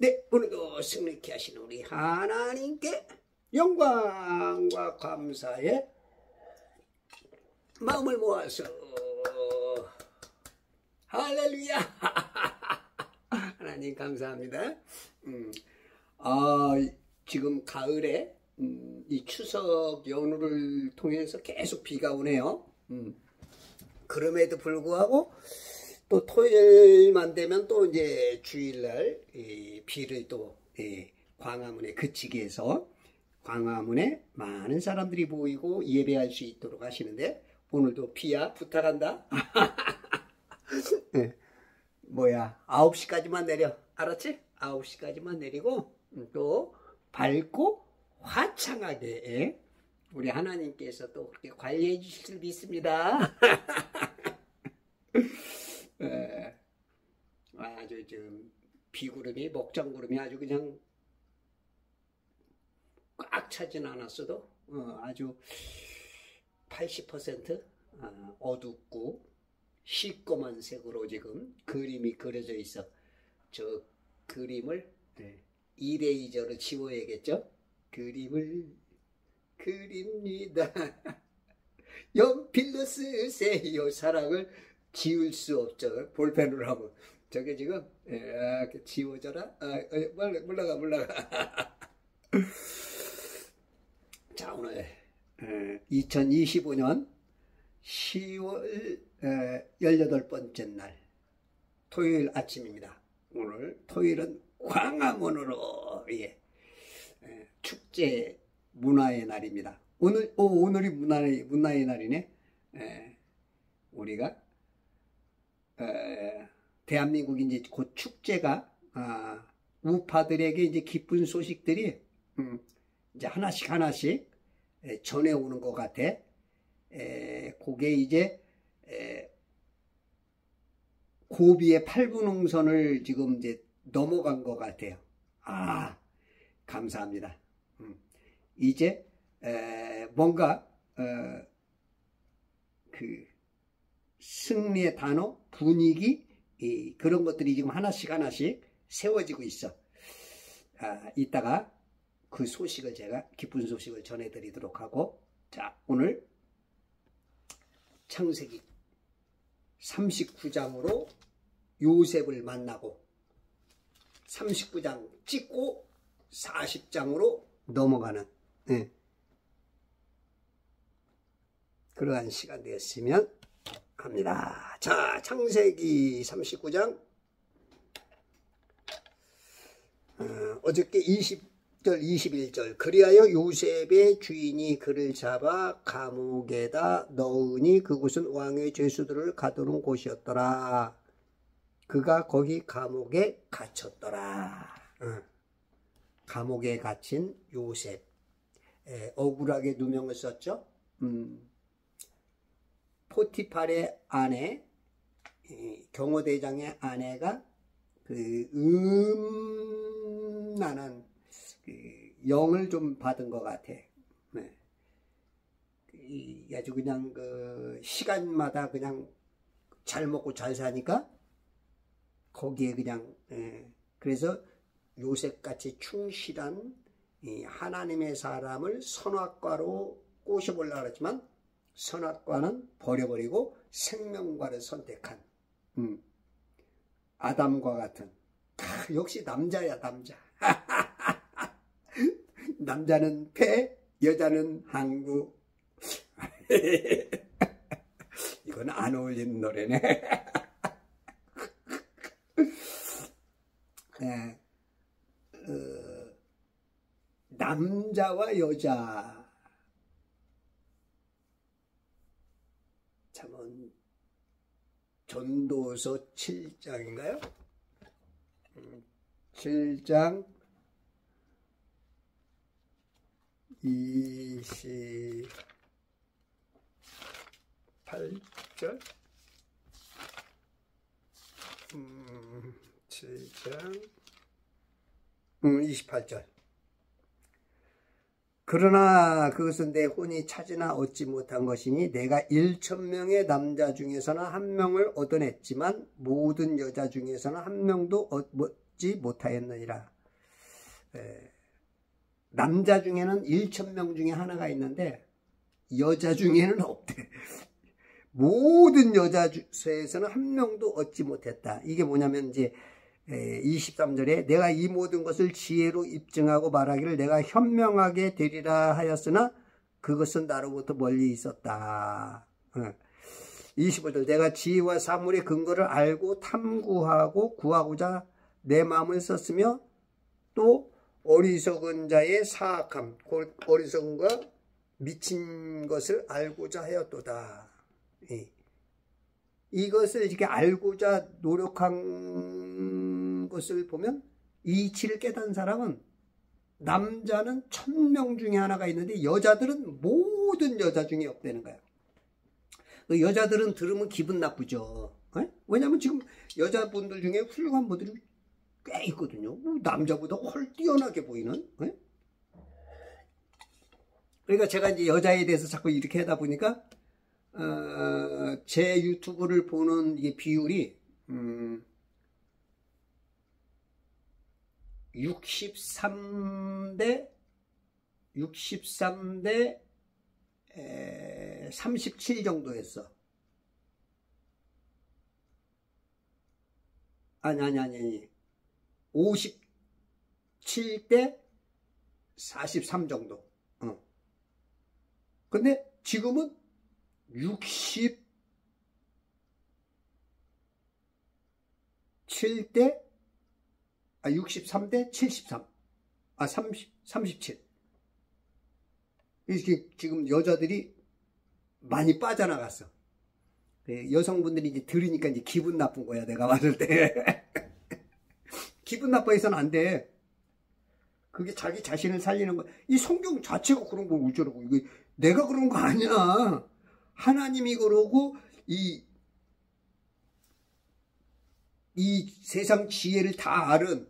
네, 오늘도 승리케 하시는 우리 하나님께 영광과 감사의 마음을 모아서 할렐루야. 하나님 감사합니다. 지금 가을에 이 추석 연휴를 통해서 계속 비가 오네요. 그럼에도 불구하고 또 토요일만 되면 또 이제 주일날 비를 또 광화문에 그치게 해서 광화문에 많은 사람들이 모이고 예배할 수 있도록 하시는데, 오늘도 비야 부탁한다. 뭐야, 9시까지만 내려, 알았지? 9시까지만 내리고 또 밝고 화창하게 우리 하나님께서 또 그렇게 관리해 주실 줄 믿습니다. 아주 지금 비구름이, 먹장구름이 아주 그냥 꽉 차진 않았어도 아주 80% 어둡고 시꺼먼 색으로 지금 그림이 그려져 있어. 저 그림을 이레이저로 지워야겠죠? 그림을 그립니다. 연필로 쓰세요. 사랑을 지울 수 없죠. 볼펜으로 하면. 저게 지금 지워져라. 물러가. 자, 오늘 2025년 10월 18번째 날 토요일 아침입니다. 오늘 토요일은 광화문으로 축제 문화의 날입니다. 오늘이 문화의 날이네. 우리가 대한민국 이제 곧 축제가 우파들에게 이제 기쁜 소식들이 이제 하나씩 전해오는 것 같아. 그게 이제 고비의 8분홍선을 지금 이제 넘어간 것 같아요. 감사합니다. 이제 뭔가 그 승리의 단어, 분위기, 그런 것들이 지금 하나씩 세워지고 있어. 이따가 그 소식을 제가 기쁜 소식을 전해드리도록 하고, 자, 오늘 창세기 39장으로 요셉을 만나고 39장 찍고 40장으로 넘어가는 그러한 시간 되었으면 합니다. 자, 창세기 39장 어저께 20절 21절 그리하여 요셉의 주인이 그를 잡아 감옥에다 넣으니 그곳은 왕의 죄수들을 가두는 곳이었더라. 그가 거기 감옥에 갇혔더라. 감옥에 갇힌 요셉. 억울하게 누명을 썼죠. 포티팔의 아내, 경호대장의 아내가 그 음란한 영을 좀 받은 것 같아. 아주 그냥 그 시간마다 그냥 잘 먹고 잘 사니까 거기에 그냥 그래서 요셉같이 충실한 하나님의 사람을 선악과로 꼬셔보려고 했지만 선악과는 버려버리고 생명과를 선택한 아담과 같은 역시 남자야 남자. 남자는 폐, 여자는 항구. 이건 안 어울리는 노래네. 남자와 여자. 참, 전도서 7장인가요? 7장 28절 7장 28절 그러나 그것은 내 혼이 찾으나 얻지 못한 것이니 내가 1,000명의 남자 중에서는 한 명을 얻어냈지만 모든 여자 중에서는 한 명도 얻지 얻지 못하였느니라. 남자 중에는 1,000명 중에 하나가 있는데 여자 중에는 없대. 모든 여자 수에서는 한 명도 얻지 못했다. 이게 뭐냐면 이제 23절에 내가 이 모든 것을 지혜로 입증하고 말하기를 내가 현명하게 되리라 하였으나 그것은 나로부터 멀리 있었다. 25절 내가 지혜와 사물의 근거를 알고 탐구하고 구하고자 내 마음을 썼으며 또 어리석은 자의 사악함 곧 어리석은과 미친 것을 알고자 하였도다. 이것을 이렇게 알고자 노력한 것을 보면 이 이치를 깨달은 사람은 남자는 1,000명 중에 하나가 있는데 여자들은 모든 여자 중에 없다는 거야. 여자들은 들으면 기분 나쁘죠. 왜냐하면 지금 여자분들 중에 훌륭한 분들이 꽤 있거든요. 남자보다 훨 뛰어나게 보이는. 그러니까 제가 이제 여자에 대해서 자꾸 이렇게 하다 보니까 제 유튜브를 보는 이게 비율이 63대 37 정도였어. 아니. 57대 43 정도. 근데 지금은 63대 73. 37. 이렇게 지금 여자들이 많이 빠져나갔어. 여성분들이 이제 들으니까 이제 기분 나쁜 거야, 내가 봤을 때. 기분 나빠해서는 안 돼. 그게 자기 자신을 살리는 거야. 이 성경 자체가 그런 걸 어쩌라고. 이거 내가 그런 거 아니야. 하나님이 그러고, 이 세상 지혜를 다 아는,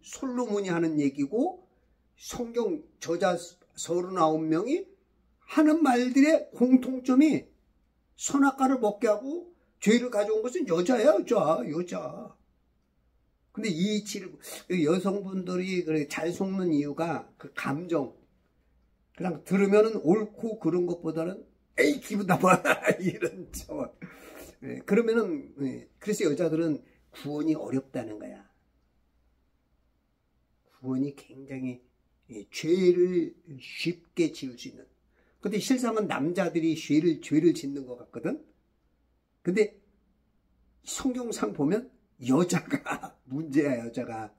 솔로몬이 하는 얘기고, 성경 저자 39명이 하는 말들의 공통점이 선악과를 먹게 하고 죄를 가져온 것은 여자야, 여자. 근데 이 이치를 여성분들이 잘 속는 이유가 그 감정. 그냥 들으면은 옳고 그런 것보다는 에이 기분 나빠 이런 저. 그러면은 그래서 여자들은 구원이 어렵다는 거야. 구원이 굉장히 죄를 쉽게 지을 수 있는. 근데 실상은 남자들이 죄를 짓는 것 같거든. 근데 성경상 보면 여자가 문제야, 여자가.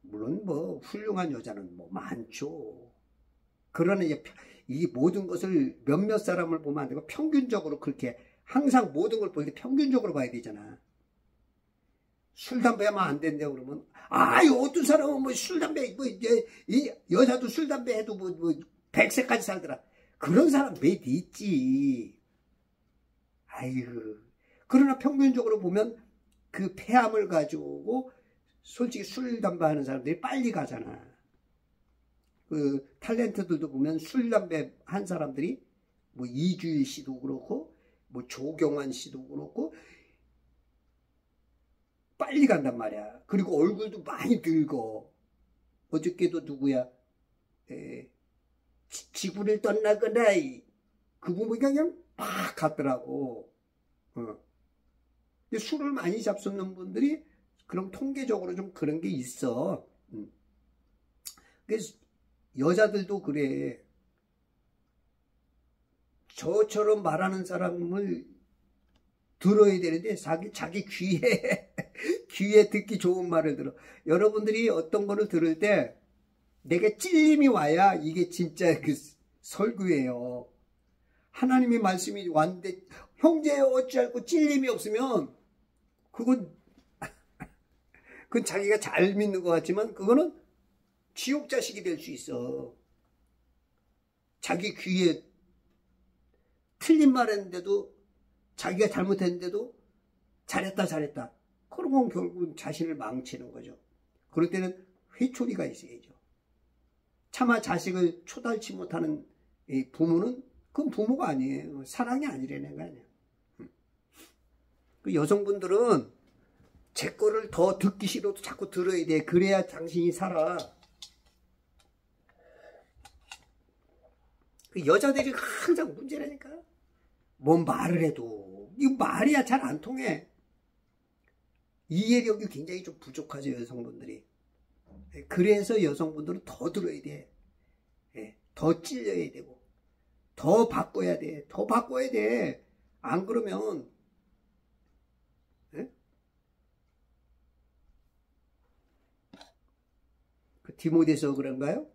물론 뭐 훌륭한 여자는 뭐 많죠. 그러나 이 모든 것을 몇몇 사람을 보면 안 되고 평균적으로 그렇게 항상 모든 걸 볼 때 평균적으로 봐야 되잖아. 술, 담배 하면 안 된다고 그러면, 어떤 사람은 뭐 술, 담배, 이 여자도 술, 담배 해도 100세까지 살더라. 그런 사람 몇 있지. 아이고. 그러나 평균적으로 보면 그 폐암을 가지고 솔직히 술, 담배 하는 사람들이 빨리 가잖아. 그 탤런트들도 보면 술, 담배 한 사람들이 뭐 이주일 씨도 그렇고, 뭐 조경환 씨도 그렇고, 빨리 간단 말이야. 그리고 얼굴도 많이 늙어. 어저께도 누구야? 지구를 떠나거나 그 부분이 그냥 막 갔더라고. 술을 많이 잡수는 분들이 그럼 통계적으로 좀 그런 게 있어. 그래서 여자들도 그래. 저처럼 말하는 사람을 들어야 되는데 자기 귀에 듣기 좋은 말을 들어. 여러분들이 어떤 거를 들을 때 내게 찔림이 와야 이게 진짜 그 설교예요. 하나님의 말씀이 왔는데 형제 어찌할고 찔림이 없으면 그건 자기가 잘 믿는 것 같지만 그거는 지옥 자식이 될 수 있어. 자기 귀에 틀린 말 했는데도 자기가 잘못했는데도 잘했다. 그러면 결국은 자신을 망치는 거죠. 그럴 때는 회초리가 있어야죠. 차마 자식을 초달치 못하는 이 부모는 그건 부모가 아니에요. 사랑이 아니라는 거 아니에요. 그 여성분들은 제 거를 더 듣기 싫어도 자꾸 들어야 돼. 그래야 당신이 살아. 그 여자들이 항상 문제라니까. 뭔 말을 해도 이 말이야 잘 안 통해. 이해력이 굉장히 좀 부족하죠, 여성분들이. 그래서 여성분들은 더 들어야 돼. 더 찔려야 되고 더 바꿔야 돼. 더 바꿔야 돼. 안 그러면 그 디모데서 그런가요?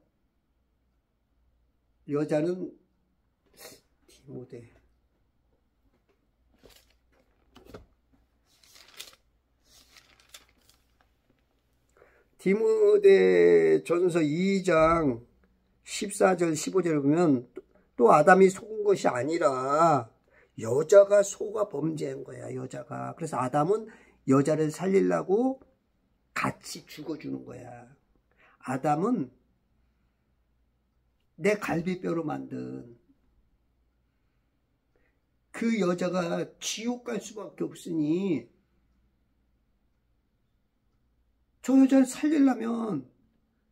여자는 디모데 전서 2장 14절 15절을 보면 또 아담이 속은 것이 아니라 여자가 속아 범죄한 거야. 여자가. 그래서 아담은 여자를 살리려고 같이 죽어주는 거야. 아담은 내 갈비뼈로 만든 그 여자가 지옥 갈 수밖에 없으니 저 여자를 살리려면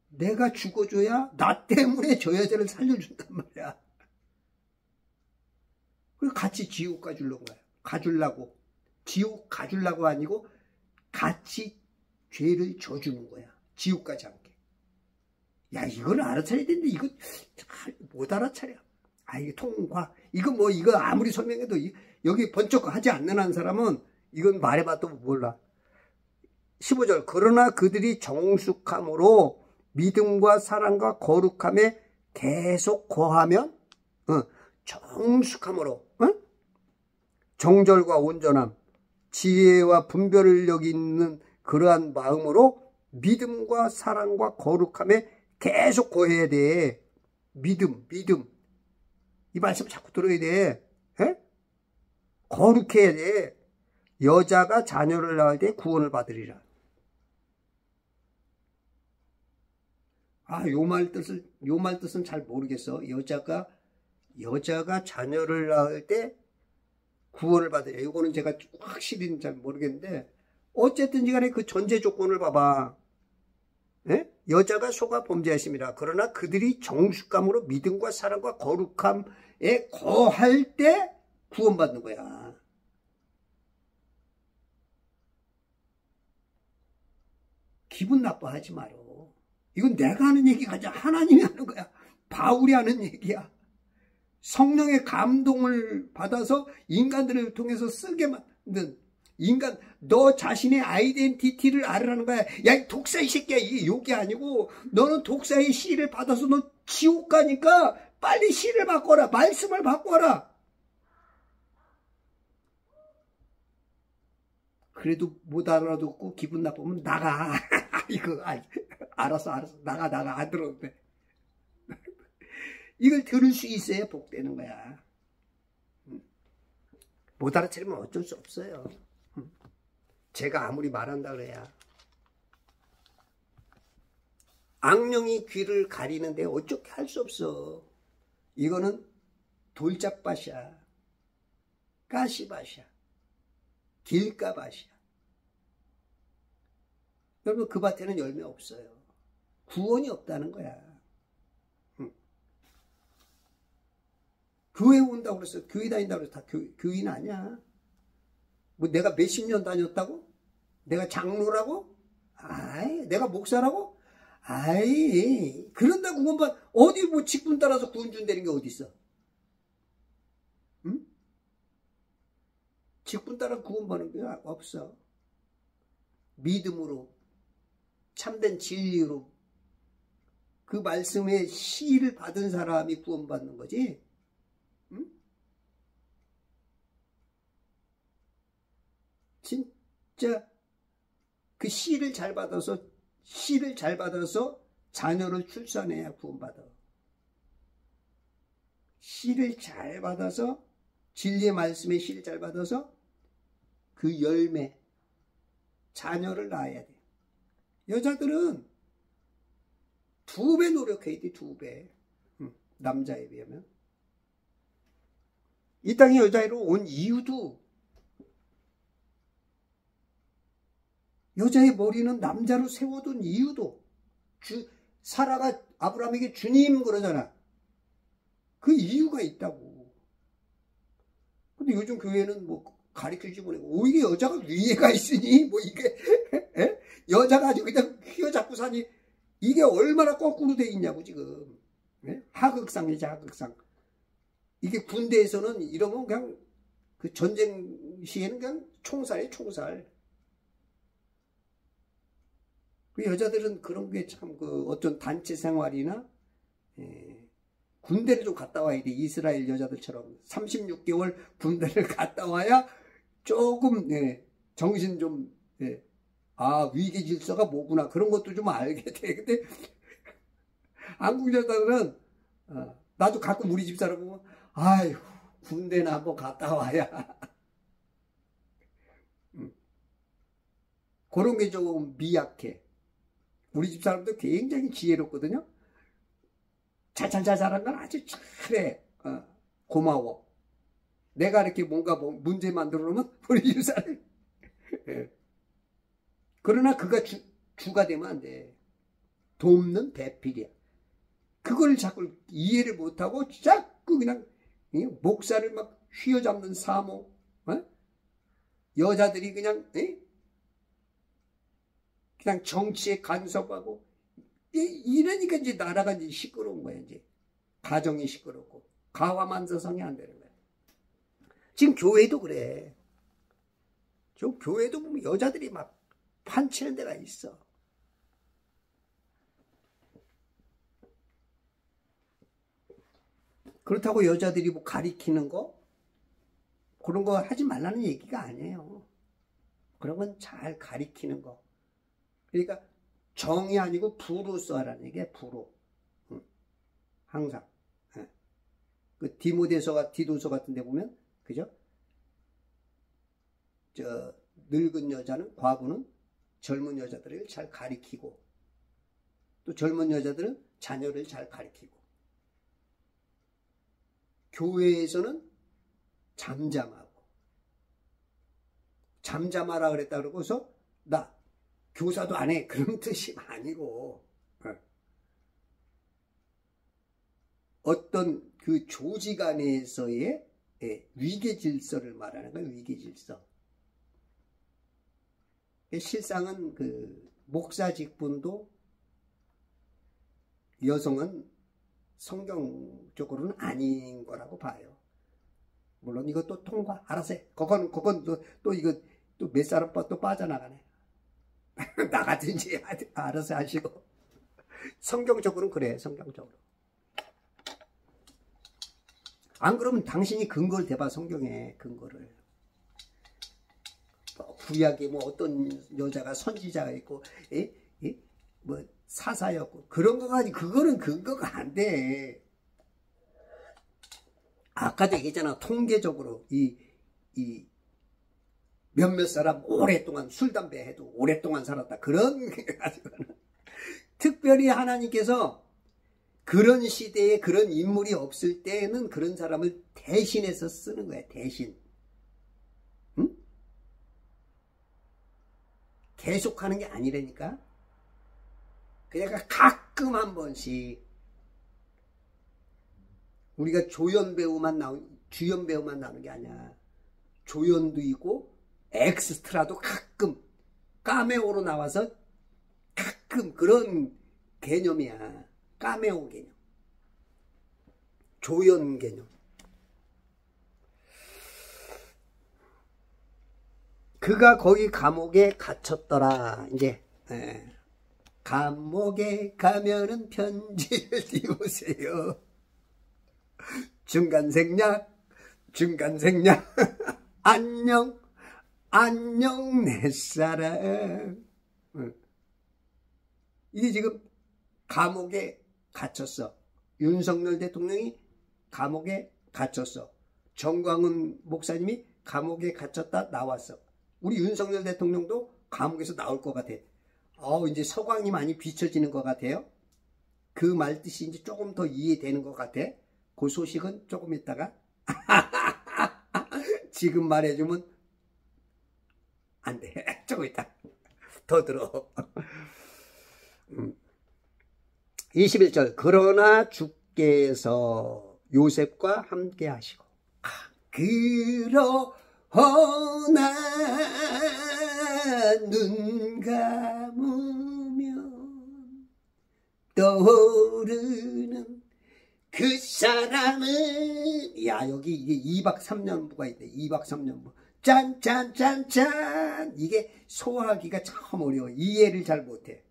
내가 죽어줘야 나 때문에 저 여자를 살려준단 말이야. 그래서 같이 지옥 가주려고 거야. 가주려고. 지옥 가주려고 아니고 같이 죄를 져주는 거야. 지옥 가지 않게. 야, 이걸 알아차려야 되는데 이거 못 알아차려. 아, 이게 통과. 이거 아무리 설명해도 여기 번쩍 하지 않는 한 사람은 이건 말해봐도 몰라. 15절. 그러나 그들이 정숙함으로 믿음과 사랑과 거룩함에 계속 거하면 정숙함으로 정절과 온전함 지혜와 분별을 여기는 그러한 마음으로 믿음과 사랑과 거룩함에 계속 거해야 돼. 믿음 이 말씀 자꾸 들어야 돼. 거룩해야 돼. 여자가 자녀를 낳을 때 구원을 받으리라. 요 말 뜻은 잘 모르겠어. 여자가 자녀를 낳을 때 구원을 받으리라. 이거는 제가 확실히는 잘 모르겠는데 어쨌든지 간에 그 전제 조건을 봐봐. 여자가 속아 범죄하심이라. 그러나 그들이 정숙함으로 믿음과 사랑과 거룩함에 거할 때 구원받는 거야. 기분 나빠하지 마라. 이건 내가 하는 얘기가 아니라 하나님이 하는 거야. 바울이 하는 얘기야. 성령의 감동을 받아서 인간들을 통해서 쓰게 만든 인간, 너 자신의 아이덴티티를 알으라는 거야. 야, 이 독사 이 새끼야. 이게 욕이 아니고 너는 독사의 씨를 받아서 너 지옥 가니까 빨리 씨를 바꿔라. 말씀을 바꿔라. 그래도 못 알아듣고 기분 나쁘면 나가. 알았어. 나가. 안 들어도 돼. 이걸 들을 수 있어야 복되는 거야. 못 알아채리면 어쩔 수 없어요. 제가 아무리 말한다 그래야. 악령이 귀를 가리는데 어떻게 할 수 없어. 이거는 돌짝밭이야. 가시밭이야. 길가밭이야. 여러분 그 밭에는 열매 없어요. 구원이 없다는 거야. 교회 온다고 그랬어. 교회 다닌다고 그래서 다 교인 아니야. 뭐 내가 몇십 년 다녔다고? 내가 장로라고? 내가 목사라고? 그런다 구원받 어디 뭐 직분 따라서 구원 준다는 게 어디 있어? 응? 직분 따라 구원받는 게 없어. 믿음으로 참된 진리로 그 말씀의 시를 받은 사람이 구원받는 거지. 응? 진짜 그 씨를 잘 받아서 자녀를 출산해야 구원받아. 씨를 잘 받아서 진리의 말씀의 씨를 잘 받아서 그 열매 자녀를 낳아야 돼. 여자들은 2배 노력해야 돼. 2배. 남자에 비하면. 이 땅에 여자로 온 이유도 여자의 머리는 남자로 세워둔 이유도 사라가 아브라함에게 주님 그러잖아. 그 이유가 있다고. 근데 요즘 교회는 뭐 가르쳐주지 못하고 이게 여자가 위에가 있으니 뭐 이게 에? 여자가 아주 그냥 휘어잡고 사니 이게 얼마나 거꾸로 돼 있냐고 지금. 에? 하극상이지 하극상. 이게 군대에서는 이러면 그냥 그 전쟁 시에는 그냥 총살이에요 총살. 그 여자들은 그런 게 참 그 어떤 단체 생활이나 군대를 좀 갔다 와야 돼. 이스라엘 여자들처럼 36개월 군대를 갔다 와야 조금 정신 좀 위계 질서가 뭐구나 그런 것도 좀 알게 돼. 근데 한국 여자들은 나도 가끔 우리 집 사람 보면 아유 군대나 한번 갔다 와야 그런 게 좀 미약해. 우리 집 사람도 굉장히 지혜롭거든요. 잘한 건 아주 잘해. 고마워. 내가 이렇게 뭔가 문제 만들어 놓으면 우리 집 사람이. 그러나 그가 주가 되면 안 돼. 돕는 배필이야. 그걸 자꾸 이해를 못하고 자꾸 그냥 목살을 막 휘어잡는 사모. 여자들이 그냥 그냥 정치에 간섭하고 이러니까 이제 나라가 이제 시끄러운 거야. 이제 가정이 시끄럽고 가와만사성이 안 되는 거야. 지금 교회도 그래. 저 교회도 보면 여자들이 막 판치는 데가 있어. 그렇다고 여자들이 뭐 가리키는 거 그런 거 하지 말라는 얘기가 아니에요. 그런 건 잘 가리키는 거. 그러니까 정이 아니고 부로 써라는 얘기야. 부로. 항상. 그 디도서 같은 데 보면 그죠? 늙은 여자는 과부는 젊은 여자들을 잘 가리키고 또 젊은 여자들은 자녀를 잘 가리키고 교회에서는 잠잠하라 그랬다 그러고서 나 교사도 안 해. 그런 뜻이 아니고 어떤 그 조직 안에서의 위계 질서를 말하는 거예요. 위계 질서. 실상은 그 목사 직분도 여성은 성경적으로는 아닌 거라고 봐요. 물론 이것도 통과 알아서 해. 그건 또 이거 또 몇 사람 또 빠져나가네. 나가든지 알아서 하시고. 성경적으로는 그래. 성경적으로. 안 그러면 당신이 근거를 대봐. 성경에 근거를. 구약에 뭐 어떤 여자가 선지자가 있고 뭐 사사였고 그런 거 가지고 그거는 근거가 안 돼. 아까도 얘기했잖아. 통계적으로 이 몇몇 사람 오랫동안 술 담배 해도 오랫동안 살았다. 그런 게 가지고는 특별히 하나님께서 그런 시대에 그런 인물이 없을 때는 그런 사람을 대신해서 쓰는 거야. 대신. 응? 계속하는 게 아니라니까. 그러니까 가끔 한 번씩 우리가 주연 배우만 나오는 게 아니야. 조연도 있고 엑스트라도 가끔 카메오로 나와서 가끔 그런 개념이야. 카메오 개념. 조연 개념. 그가 거기 감옥에 갇혔더라. 이제 감옥에 가면은 편지를 띄우세요. 중간생략 안녕 내 사랑. 이게 지금 감옥에 갇혔어. 윤석열 대통령이 감옥에 갇혔어. 정광훈 목사님이 감옥에 갇혔다 나왔어. 우리 윤석열 대통령도 감옥에서 나올 것 같아. 이제 서광이 많이 비춰지는 것 같아요. 그 말뜻이 이제 조금 더 이해되는 것 같아. 그 소식은 조금 있다가 지금 말해주면 안 돼. 조금 있다. 더 들어. 21절 그러나 주께서 요셉과 함께 하시고 그러나 눈 감으면 떠오르는 그 사람은 야 여기 이게 2박 3년부가 있대. 2박 3년부 짠짠짠짠 이게 소화하기가 참 어려워. 이해를 잘 못해.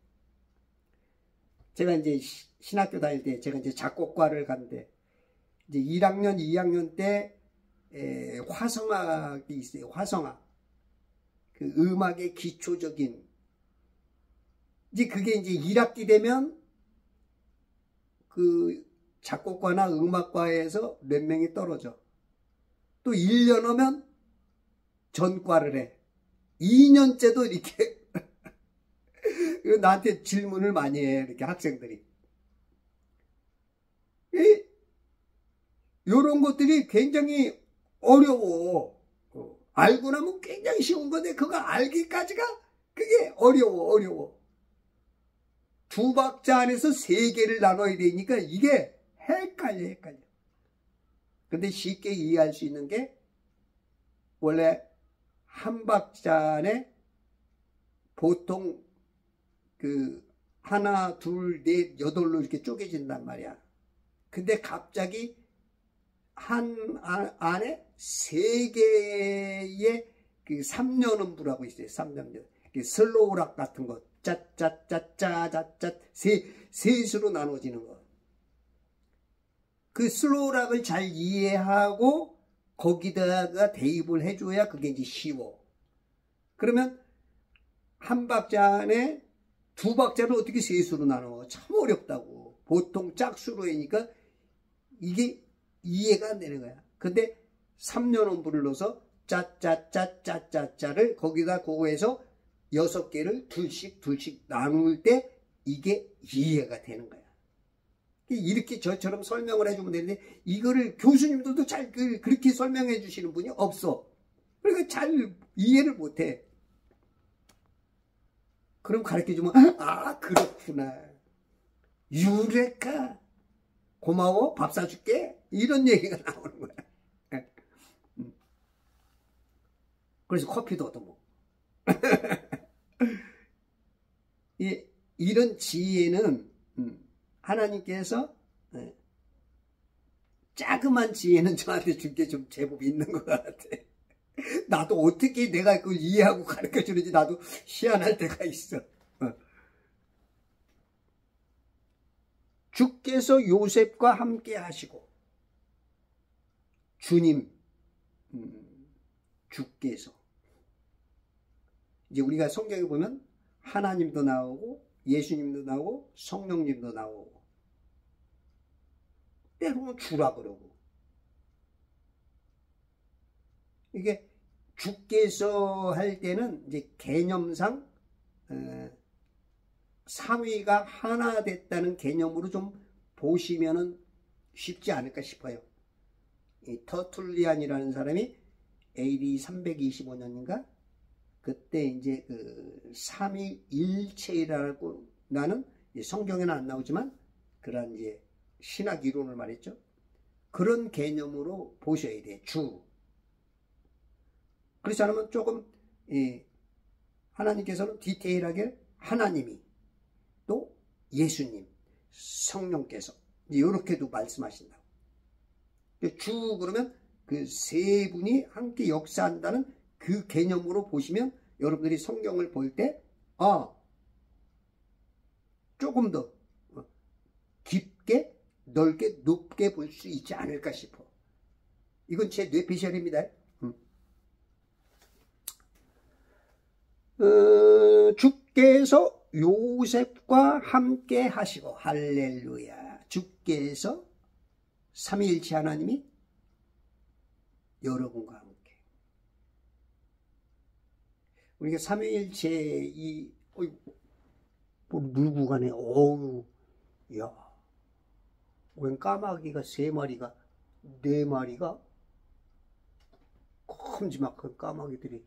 제가 이제 신학교 다닐 때 제가 이제 작곡과를 갔는데 이제 1학년 2학년 때 화성학이 있어요. 화성학 그 음악의 기초적인 이제 그게 이제 1학기 되면 그 작곡과나 음악과에서 몇 명이 떨어져. 또 1년 오면 전과를 해. 2년째도 이렇게 나한테 질문을 많이 해. 이렇게 학생들이. 이런 것들이 굉장히 어려워. 알고 나면 굉장히 쉬운 건데 그거 알기까지가 그게 어려워. 두 박자 안에서 세 개를 나눠야 되니까 이게 헷갈려. 근데 쉽게 이해할 수 있는 게 원래 한 박자 안에 보통 그 하나, 둘, 넷, 여덟로 이렇게 쪼개진단 말이야. 근데 갑자기 한 안에 세 개의 그 3년음부라고 있어요. 3년음. 슬로우락 같은 거. 짜짜짜짜짜짜 셋으로 나눠지는 거. 그 슬로우락을 잘 이해하고 거기다가 대입을 해줘야 그게 이제 쉬워. 그러면 한 박자 안에 두 박자를 어떻게 셋으로 나눠? 참 어렵다고. 보통 짝수로 하니까 이게 이해가 안 되는 거야. 근데 3년음부를 넣어서 짜짜짜짜짜짜를 거기다 그거에서 6개를 둘씩 나눌 때 이게 이해가 되는 거야. 이렇게 저처럼 설명을 해주면 되는데 이거를 교수님들도 잘 그렇게 설명해 주시는 분이 없어. 그러니까 잘 이해를 못해. 그럼 가르쳐주면 아 그렇구나. 유레카 고마워 밥 사줄게 이런 얘기가 나오는 거야. 그래서 커피도 얻어먹어. 이런 지혜는 하나님께서 자그만 지혜는 저한테 준 게 좀 제법 있는 것 같아. 나도 어떻게 내가 그걸 이해하고 가르쳐 주는지 나도 희한할 때가 있어. 주께서 요셉과 함께 하시고 주님 주께서 이제 우리가 성경에 보면 하나님도 나오고 예수님도 나오고 성령님도 나오고 때로는 주라 그러고 이게 주께서 할 때는 이제 개념상 삼위가 하나 됐다는 개념으로 좀 보시면은 쉽지 않을까 싶어요. 이 터툴리안이라는 사람이 AD 325년인가 그때 이제 그 삼위일체라고 나는 성경에는 안 나오지만 그런 이제 신학 이론을 말했죠. 그런 개념으로 보셔야 돼. 주. 그렇지 않으면 조금 하나님께서는 디테일하게 하나님이 또 예수님, 성령께서 이렇게도 말씀하신다. 주 그러면 그 세 분이 함께 역사한다는 그 개념으로 보시면 여러분들이 성경을 볼 때 조금 더 깊게 넓게 높게 볼 수 있지 않을까 싶어. 이건 제 뇌피셜입니다. 주께서 요셉과 함께 하시고 할렐루야. 주께서 삼위일체 하나님이 여러분과 함께. 우리가 삼위일체 물고 가네. 어우, 야, 웬 까마귀가 3마리가 4마리가 큼지막한 까마귀들이.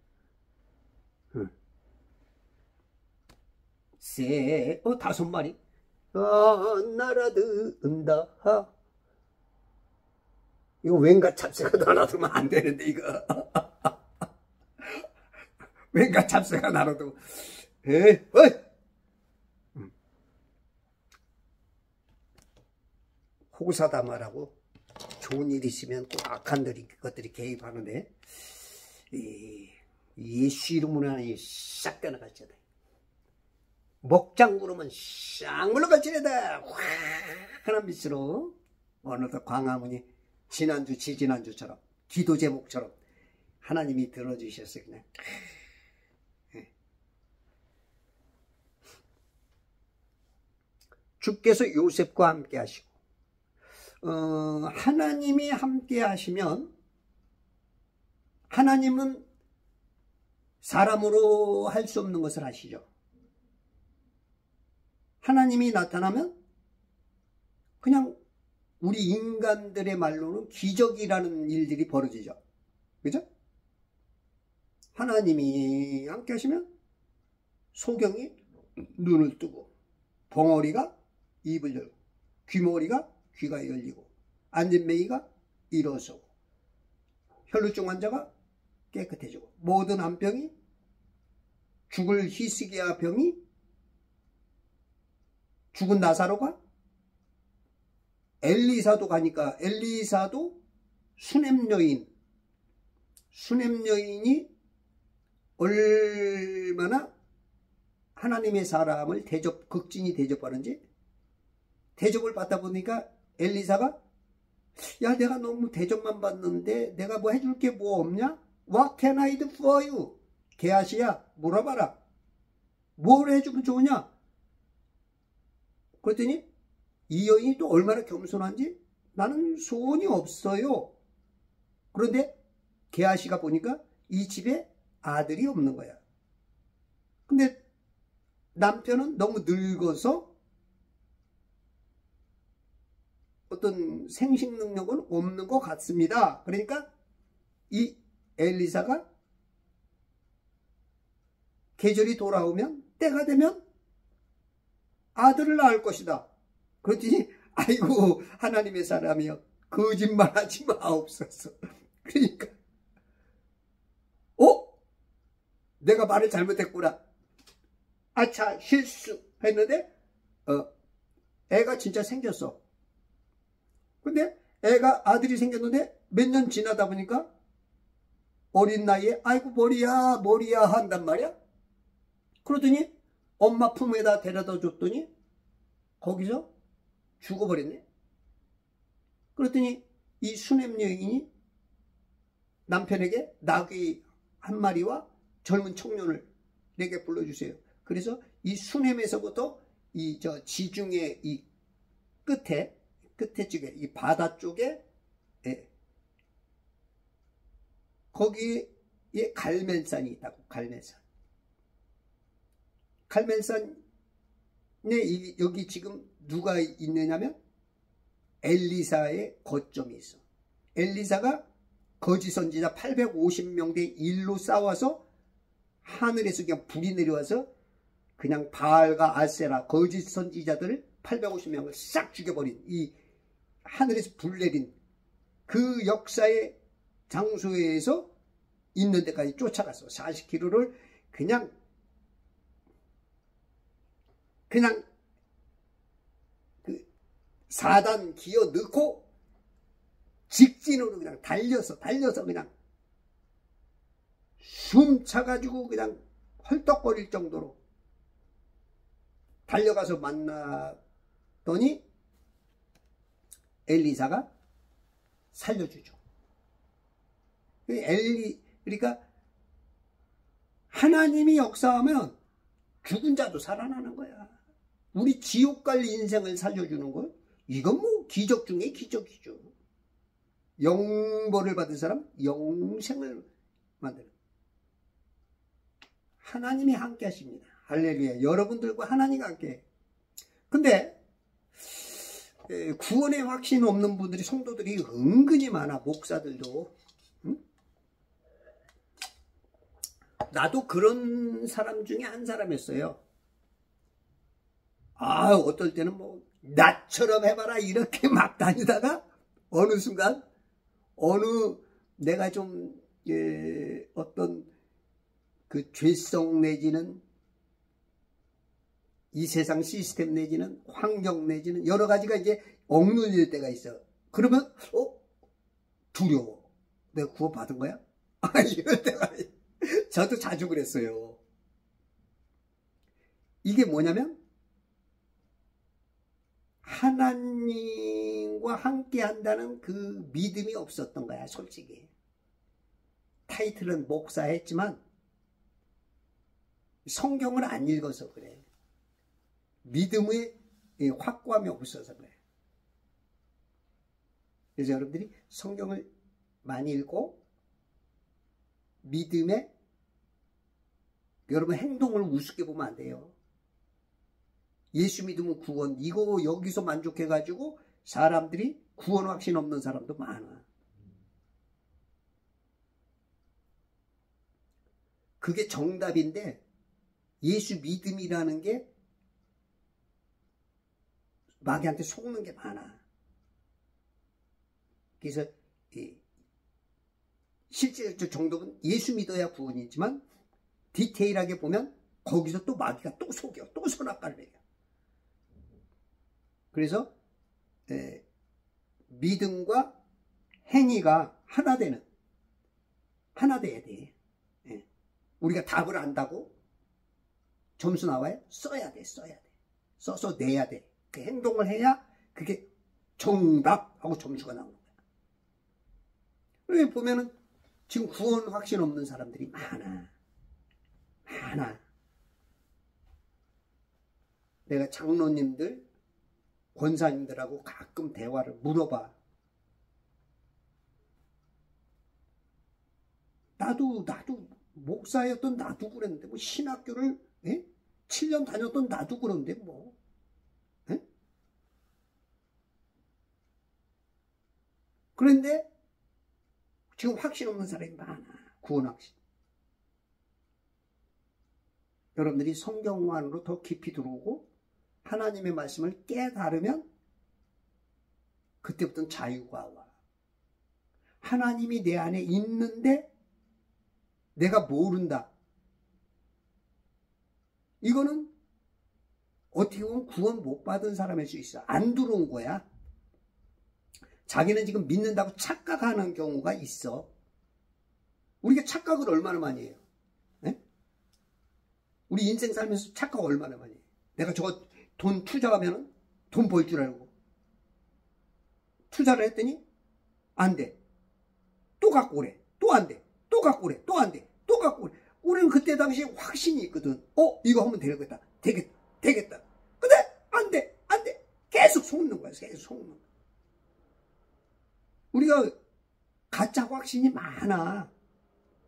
다섯 마리. 날아든다. 이거 왠가 잡새가 날아들면 안 되는데, 이거. 왠가 잡새가 날아들면. 호사다마라고 좋은 일 있으면 꼭 악한 것들이 개입하는데, 예수 이름으로 하니 싹 떠나갈지어다. 먹장 구름은 싹 물러갈지어다. 환한 빛으로. 어느덧 광화문이 지난주, 지지난주처럼, 기도 제목처럼 하나님이 들어주셨어요. 그냥. 주께서 요셉과 함께 하시고, 하나님이 함께 하시면, 하나님은 사람으로 할 수 없는 것을 하시죠. 하나님이 나타나면 그냥 우리 인간들의 말로는 기적이라는 일들이 벌어지죠. 그죠? 하나님이 함께 하시면 소경이 눈을 뜨고, 벙어리가 입을 열고, 귀머리가 귀가 열리고, 안진뱅이가 일어서고, 혈루증 환자가 깨끗해지고, 모든 암병이, 죽을 히스기야 병이, 죽은 나사로가, 엘리사도 가니까 엘리사도 수냄 여인이 얼마나 하나님의 사람을 극진히 대접하는지, 대접을 받다 보니까 엘리사가, 야, 내가 너무 대접만 받는데 내가 뭐 해줄 게 뭐 없냐? What can I do for you? 게하시야, 물어봐라. 뭘 해주면 좋으냐? 그랬더니 이 여인이 또 얼마나 겸손한지, 나는 소원이 없어요. 그런데 게하시가 보니까 이 집에 아들이 없는 거야. 근데 남편은 너무 늙어서 어떤 생식 능력은 없는 것 같습니다. 그러니까 이 엘리사가 계절이 돌아오면, 때가 되면 아들을 낳을 것이다. 그랬더니, 아이고 하나님의 사람이여, 거짓말하지 마옵소서. 그러니까 내가 말을 잘못했구나, 아차 실수했는데 애가 진짜 생겼어. 근데 애가 아들이 생겼는데 몇 년 지나다 보니까 어린 나이에 아이고 머리야 한단 말이야. 그러더니 엄마 품에다 데려다 줬더니 거기서 죽어버렸네. 그랬더니 이 수냄 여인이 남편에게 나귀 한 마리와 젊은 청년을 내게 불러주세요. 그래서 이 수냄에서부터 이 지중해 이 끝에 쪽에, 이 바다 쪽에, 거기에 갈멜산이 있다고. 갈멜산에 여기 지금 누가 있느냐면 엘리사의 거점이 있어. 엘리사가 거짓 선지자 850명대 일로 싸워서 하늘에서 그냥 불이 내려와서 그냥 바알과 아세라 거짓 선지자들을 850명을 싹 죽여버린, 이 하늘에서 불 내린 그 역사의 장소에서 있는 데까지 쫓아갔어. 40km를 그냥 그 4단 기어 넣고 직진으로 그냥 달려서 그냥 숨 차가지고 그냥 헐떡거릴 정도로 달려가서 만났더니 엘리사가 살려주죠. 그러니까 하나님이 역사하면 죽은 자도 살아나는 거야. 우리 지옥 갈 인생을 살려주는 거, 이건 뭐 기적 중에 기적이죠. 영벌을 받은 사람 영생을 만드는, 하나님이 함께 하십니다. 할렐루야. 여러분들과 하나님과 함께. 근데 구원의 확신 없는 분들이, 성도들이 은근히 많아. 목사들도. 응? 나도 그런 사람 중에 한 사람이었어요. 어떨 때는 뭐 나처럼 해봐라 이렇게 막 다니다가 어느 순간 내가 좀 어떤 그 죄성 내지는 이 세상 시스템 내지는 환경 내지는 여러 가지가 이제 억눌릴 때가 있어. 그러면 두려워. 내가 구원받은 거야? 이럴 때가 저도 자주 그랬어요. 이게 뭐냐면 하나님과 함께 한다는 그 믿음이 없었던 거야, 솔직히. 타이틀은 목사했지만 성경을 안 읽어서 그래. 믿음의 확고함이 없어서 그래. 그래서 여러분들이 성경을 많이 읽고 믿음에 여러분 행동을 우습게 보면 안 돼요. 예수 믿으면 구원, 이거 여기서 만족해가지고 사람들이 구원 확신 없는 사람도 많아. 그게 정답인데 예수 믿음이라는 게 마귀한테 속는 게 많아. 그래서 실제적 정도는 예수 믿어야 구원이지만 디테일하게 보면 거기서 또 마귀가 또 속여, 또 선악과를 매겨. 그래서 믿음과 행위가 하나 돼야 돼. 우리가 답을 안다고 점수 나와요? 써야 돼. 써서 내야 돼. 그 행동을 해야 그게 정답하고 점수가 나오는 거야. 왜 보면은 지금 구원 확신 없는 사람들이 많아. 내가 장로님들, 권사님들하고 가끔 대화를 물어봐. 나도 목사였던 나도 그랬는데 뭐 신학교를 7년 다녔던 나도 그런데 뭐. 그런데 지금 확신 없는 사람이 많아. 구원 확신. 여러분들이 성경 안으로 더 깊이 들어오고 하나님의 말씀을 깨달으면 그때부터는 자유가 와. 하나님이 내 안에 있는데 내가 모른다. 이거는 어떻게 보면 구원 못 받은 사람일 수 있어. 안 들어온 거야. 자기는 지금 믿는다고 착각하는 경우가 있어. 우리가 착각을 얼마나 많이 해요? 우리 인생 살면서 착각 얼마나 많이 해요? 내가 저거 돈 투자하면 돈 벌 줄 알고 투자를 했더니 안 돼. 또 갖고 오래. 또 안 돼. 또 갖고 오래. 또 안 돼. 또 갖고 오래. 우리는 그때 당시에 확신이 있거든. 이거 하면 되겠다. 되겠다. 근데 안 돼. 계속 속는 거야. 계속 속는 거야. 우리가 가짜 확신이 많아.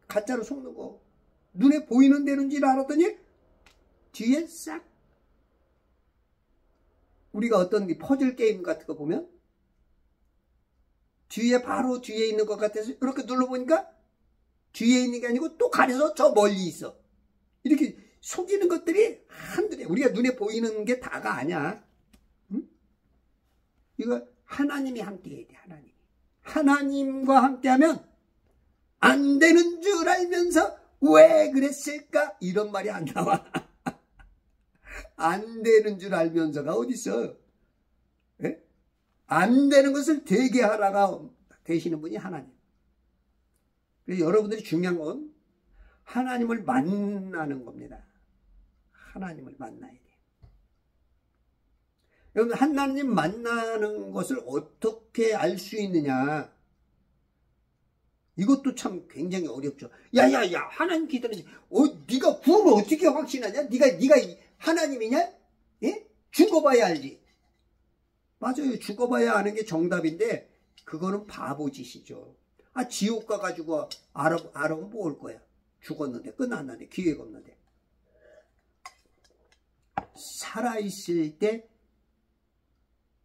가짜로 속는 거. 눈에 보이는 대로인 줄 알았더니 뒤에 싹. 우리가 어떤 퍼즐 게임 같은 거 보면 바로 뒤에 있는 것 같아서 이렇게 눌러보니까 뒤에 있는 게 아니고 또 가려서 저 멀리 있어. 이렇게 속이는 것들이 한둘이야. 우리가 눈에 보이는 게 다가 아니야. 응? 이거 하나님이 함께 해야 돼. 하나님과 함께하면 안 되는 줄 알면서 왜 그랬을까? 이런 말이 안 나와. 안 되는 줄 알면서가 어딨어? 안 되는 것을 되게 하라가 되시는 분이 하나님. 그래서 여러분들이 중요한 건 하나님을 만나는 겁니다. 하나님을 만나야 돼요. 여러분, 하나님 만나는 것을 어떻게 알 수 있느냐? 이것도 참 굉장히 어렵죠. 야야야, 하나님 기다리지. 네가 구원을 어떻게 확신하냐? 네가 하나님이냐? 죽어봐야 알지. 맞아요. 죽어봐야 아는 게 정답인데 그거는 바보짓이죠. 지옥 가가지고 알아보면 뭐 올 거야. 죽었는데 끝났는데 기회가 없는데. 살아있을 때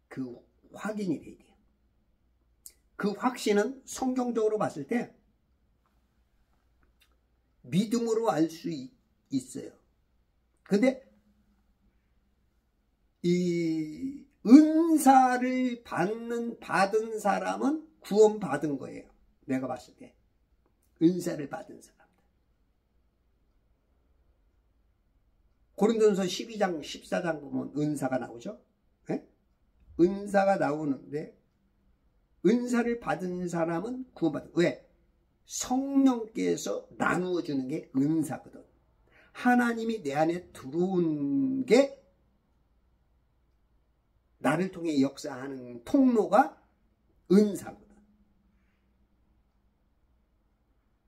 그 확인이 돼야 돼요. 그 확신은 성경적으로 봤을 때 믿음으로 알 수 있어요. 근데 이 은사를 받은 사람은 구원받은 거예요. 내가 봤을 때. 은사를 받은 사람. 고린도전서 12장, 14장 보면 은사가 나오죠. 네? 은사가 나오는데 은사를 받은 사람은 구원받은. 왜? 성령께서 나누어 주는 게 은사거든. 하나님이 내 안에 들어온 게 나를 통해 역사하는 통로가 은사거든.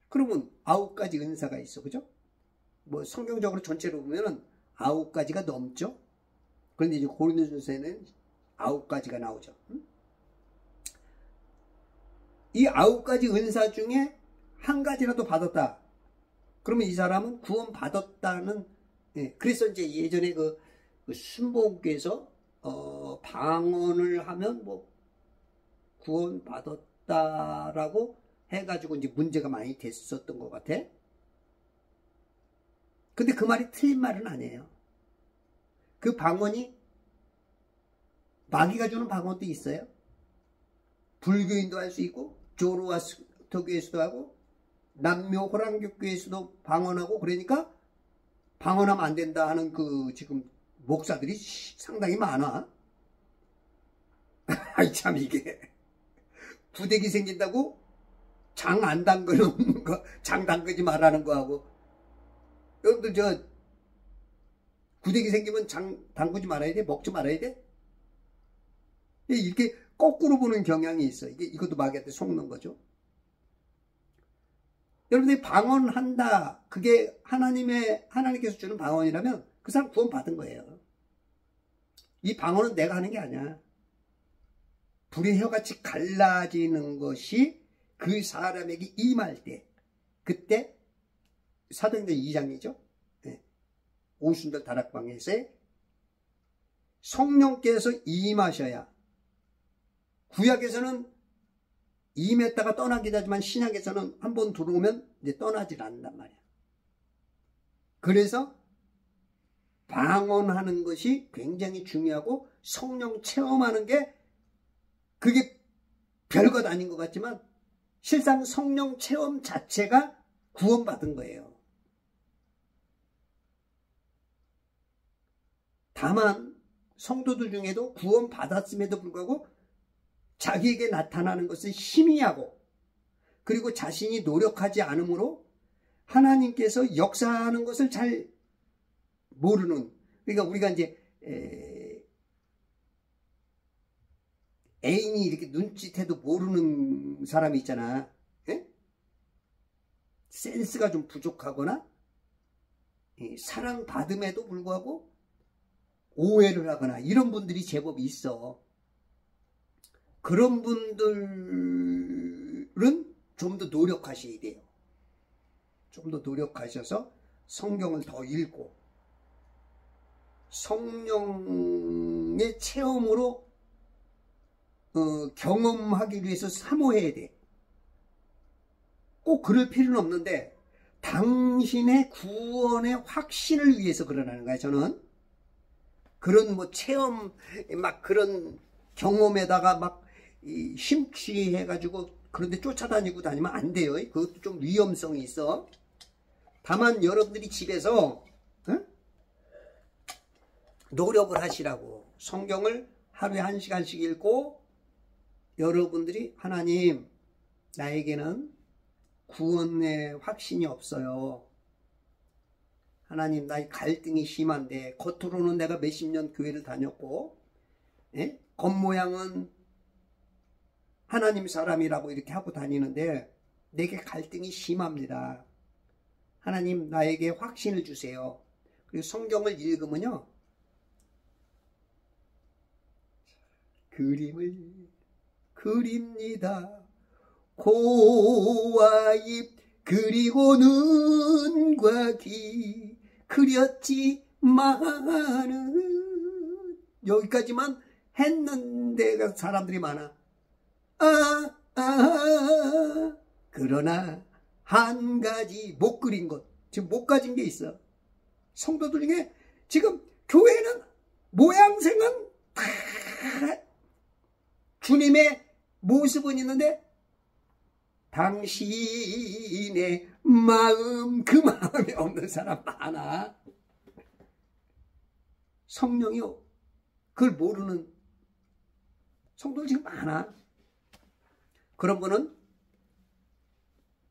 그러면 9가지 은사가 있어. 그죠? 뭐 성경적으로 전체로 보면은 9가지가 넘죠. 그런데 이제 고린도전서에는 9가지가 나오죠. 이 9가지 은사 중에 한 가지라도 받았다. 그러면 이 사람은 구원받았다는. 예, 그래서 이제 예전에 그 순복음교에서 방언을 하면 뭐 구원받았다라고 해가지고 이제 문제가 많이 됐었던 것 같아. 근데 그 말이 틀린 말은 아니에요. 그 방언이 마귀가 주는 방언도 있어요. 불교인도 할 수 있고 조로아스터교에서도 하고 남묘 호랑교교에서도 방언하고. 그러니까 방언하면 안 된다 하는 그 지금 목사들이 상당히 많아. 아이 참 이게 구데기 생긴다고 장 안 담그는 거, 장 담그지 말라는 거하고, 여러분들 저 구데기 생기면 장 담그지 말아야 돼? 먹지 말아야 돼? 이렇게 거꾸로 보는 경향이 있어. 이것도 마귀한테 속는 거죠. 여러분들이 방언한다, 그게 하나님께서 주는 방언이라면 그 사람 구원 받은 거예요. 이 방언은 내가 하는 게 아니야. 불의 혀같이 갈라지는 것이 그 사람에게 임할 때, 그때 사도행전 2장이죠. 네. 오순절 다락방에서 성령께서 임하셔야. 구약에서는 임했다가 떠나기도 하지만 신약에서는 한번 들어오면 이제 떠나질 않는단 말이야. 그래서 방언하는 것이 굉장히 중요하고 성령 체험하는 게 그게 별것 아닌 것 같지만 실상 성령 체험 자체가 구원받은 거예요. 다만 성도들 중에도 구원받았음에도 불구하고 자기에게 나타나는 것을 희미하고 그리고 자신이 노력하지 않으므로 하나님께서 역사하는 것을 잘 모르는, 그러니까 우리가 이제 애인이 이렇게 눈짓해도 모르는 사람이 있잖아. 에? 센스가 좀 부족하거나 사랑받음에도 불구하고 오해를 하거나 이런 분들이 제법 있어. 그런 분들은 좀 더 노력하셔야 돼요. 좀 더 노력하셔서 성경을 더 읽고 성령의 체험으로 경험하기 위해서 사모해야 돼. 꼭 그럴 필요는 없는데 당신의 구원의 확신을 위해서 그러라는 거야. 저는 그런 뭐 체험 막 그런 경험에다가 막 심취해가지고 그런데 쫓아다니고 다니면 안 돼요. 그것도 좀 위험성이 있어. 다만 여러분들이 집에서 노력을 하시라고. 성경을 하루에 1시간씩 읽고 여러분들이 하나님, 나에게는 구원의 확신이 없어요. 하나님, 나의 갈등이 심한데 겉으로는 내가 몇십 년 교회를 다녔고 겉모양은 하나님 사람이라고 이렇게 하고 다니는데 내게 갈등이 심합니다. 하나님, 나에게 확신을 주세요. 그리고 성경을 읽으면요, 그림을 그립니다. 코와 입 그리고 눈과 귀 그렸지만은 여기까지만 했는데 사람들이 많아. 그러나 한 가지 못 그린 것, 지금 못 가진 게 있어. 성도들 중에 지금 교회는 모양새는 다 주님의 모습은 있는데 당신의 마음, 그 마음이 없는 사람 많아. 성령이요, 그걸 모르는 성도들 지금 많아. 그런 분은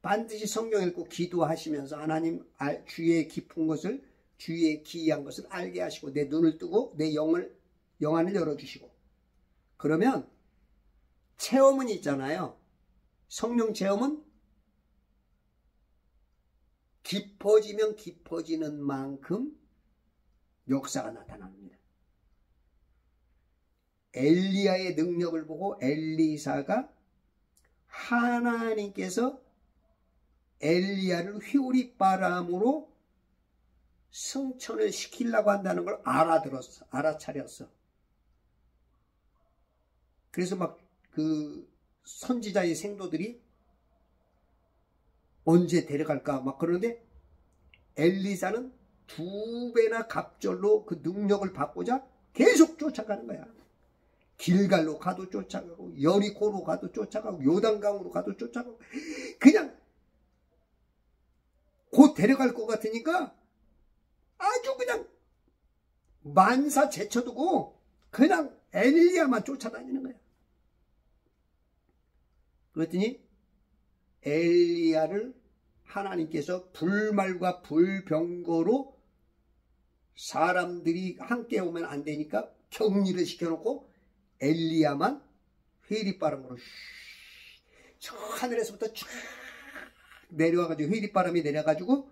반드시 성경 읽고 기도하시면서 하나님 주의 깊은 것을, 주의 기이한 것을 알게 하시고 내 눈을 뜨고 내 영 안을 열어주시고, 그러면 체험은 있잖아요. 성령 체험은 깊어지면 깊어지는 만큼 역사가 나타납니다. 엘리야의 능력을 보고 엘리사가 하나님께서 엘리야를 휘오리바람으로 승천을 시키려고 한다는 걸 알아차렸어. 그래서 막 그 선지자의 생도들이 언제 데려갈까 막 그러는데 엘리사는 2배나 갑절로 그 능력을 받고자 계속 쫓아가는 거야. 길갈로 가도 쫓아가고 여리고로 가도 쫓아가고 요단강으로 가도 쫓아가고, 그냥 곧 데려갈 것 같으니까 아주 그냥 만사 제쳐두고 그냥 엘리야만 쫓아다니는 거야. 그랬더니 엘리야를 하나님께서 불말과 불병거로 사람들이 함께 오면 안 되니까 격리를 시켜놓고 엘리야만 회리바람으로 저 하늘에서부터 쫙 내려와가지고, 회리바람이 내려가지고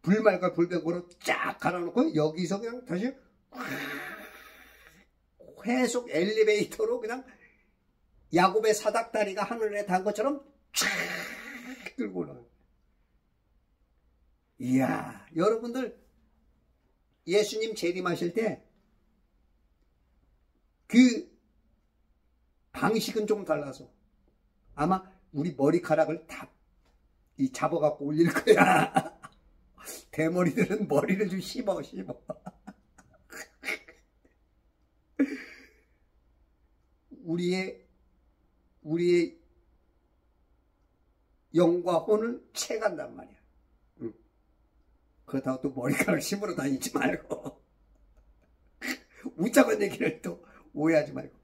불말과 불병거로 쫙 갈아놓고 여기서 그냥 다시 회속 엘리베이터로 그냥 야곱의 사닥다리가 하늘에 닿은 것처럼 쫙 끌고 올라가요. 이야, 여러분들 예수님 재림하실 때 그 방식은 좀 달라서 아마 우리 머리카락을 다 잡아갖고 올릴 거야. 대머리들은 머리를 좀 씹어. 우리의 영과 혼을 채간단 말이야. 그렇다고 또 머리카락 씹으러 다니지 말고 웃자고 얘기를 또 오해하지 말고.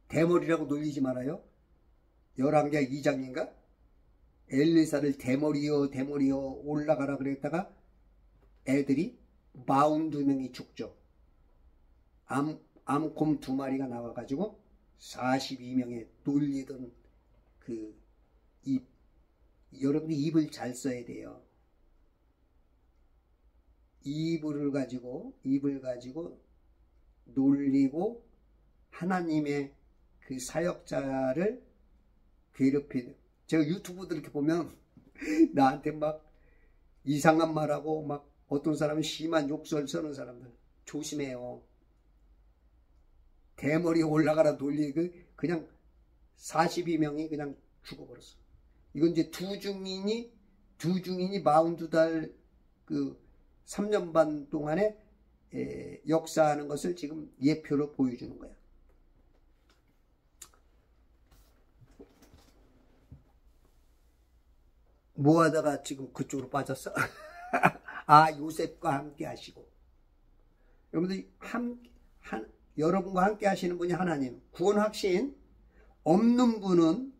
대머리라고 놀리지 말아요. 11개 2장인가 엘리사를 대머리요 올라가라 그랬다가 애들이 42명이 죽죠. 암곰 2마리가 나와가지고 42명에 놀리던 그 입. 여러분이 입을 잘 써야 돼요. 입을 가지고 놀리고 하나님의 그 사역자를 괴롭히는, 제가 유튜브들 이렇게 보면 나한테 막 이상한 말하고 막 어떤 사람은 심한 욕설 쓰는 사람들 조심해요. 대머리 올라가라 놀리고 그냥 42명이 그냥 죽어버렸어. 이건 이제 두 중인이 42달 그 3년 반 동안에 역사하는 것을 지금 예표로 보여주는 거야. 뭐 하다가 지금 그쪽으로 빠졌어? 아, 요셉과 함께 하시고. 여러분들 여러분과 함께 하시는 분이 하나님. 구원 확신 없는 분은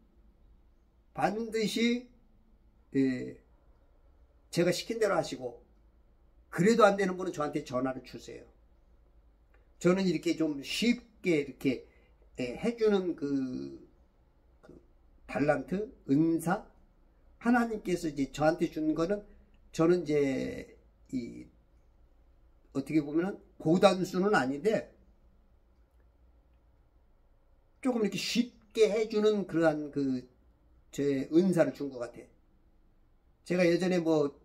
반드시 제가 시킨 대로 하시고, 그래도 안 되는 분은 저한테 전화를 주세요. 저는 이렇게 좀 쉽게 이렇게 해주는 그 달란트, 은사, 하나님께서 이제 저한테 준 거는, 저는 이제 어떻게 보면은 고단수는 아닌데 조금 이렇게 쉽게 해주는 그러한 제 은사를 준 것 같아. 제가 예전에 뭐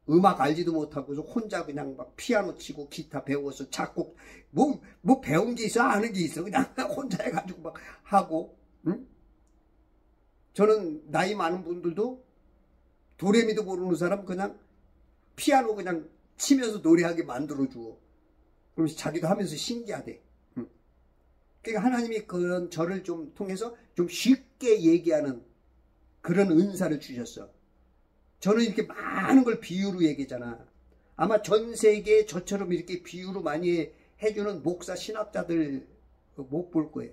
음악 알지도 못하고서 혼자 그냥 막 피아노 치고 기타 배워서 작곡 뭐 배운 게 있어, 아는 게 있어, 그냥 혼자 해가지고 막 하고. 응? 저는 나이 많은 분들도 도레미도 모르는 사람 그냥 피아노 그냥 치면서 노래하게 만들어주고, 그러면서 자기도 하면서 신기하대. 그러니까 하나님이 그런 저를 좀 통해서 좀 쉽게 얘기하는 그런 은사를 주셨어. 저는 이렇게 많은 걸 비유로 얘기하잖아. 아마 전 세계에 저처럼 이렇게 비유로 많이 해주는 목사 신학자들 못 볼 거예요.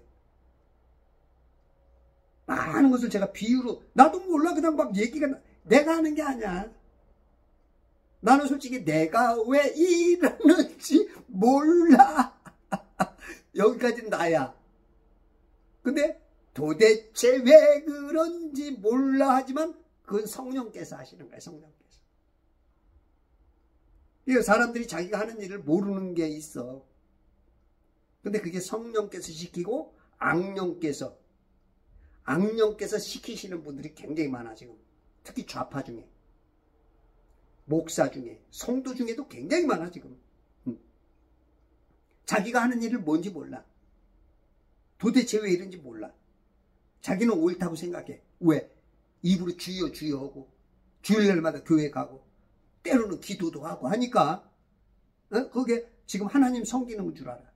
많은 것을 제가 비유로, 나도 몰라. 그냥 막 얘기가, 내가 하는 게 아니야. 나는 솔직히 내가 왜 이러는지 몰라. 여기까지는 나야. 근데 도대체 왜 그런지 몰라 하지만 그건 성령께서 하시는 거야. 성령께서. 그러니까 사람들이 자기가 하는 일을 모르는 게 있어. 근데 그게 성령께서 시키고 악령께서 시키시는 분들이 굉장히 많아 지금. 특히 좌파 중에, 목사 중에, 성도 중에도 굉장히 많아 지금. 자기가 하는 일을 뭔지 몰라. 도대체 왜 이런지 몰라. 자기는 옳다고 생각해. 왜? 입으로 주여 주여 하고 주일날마다 교회 가고 때로는 기도도 하고 하니까 그게 지금 하나님 섬기는 줄 알아.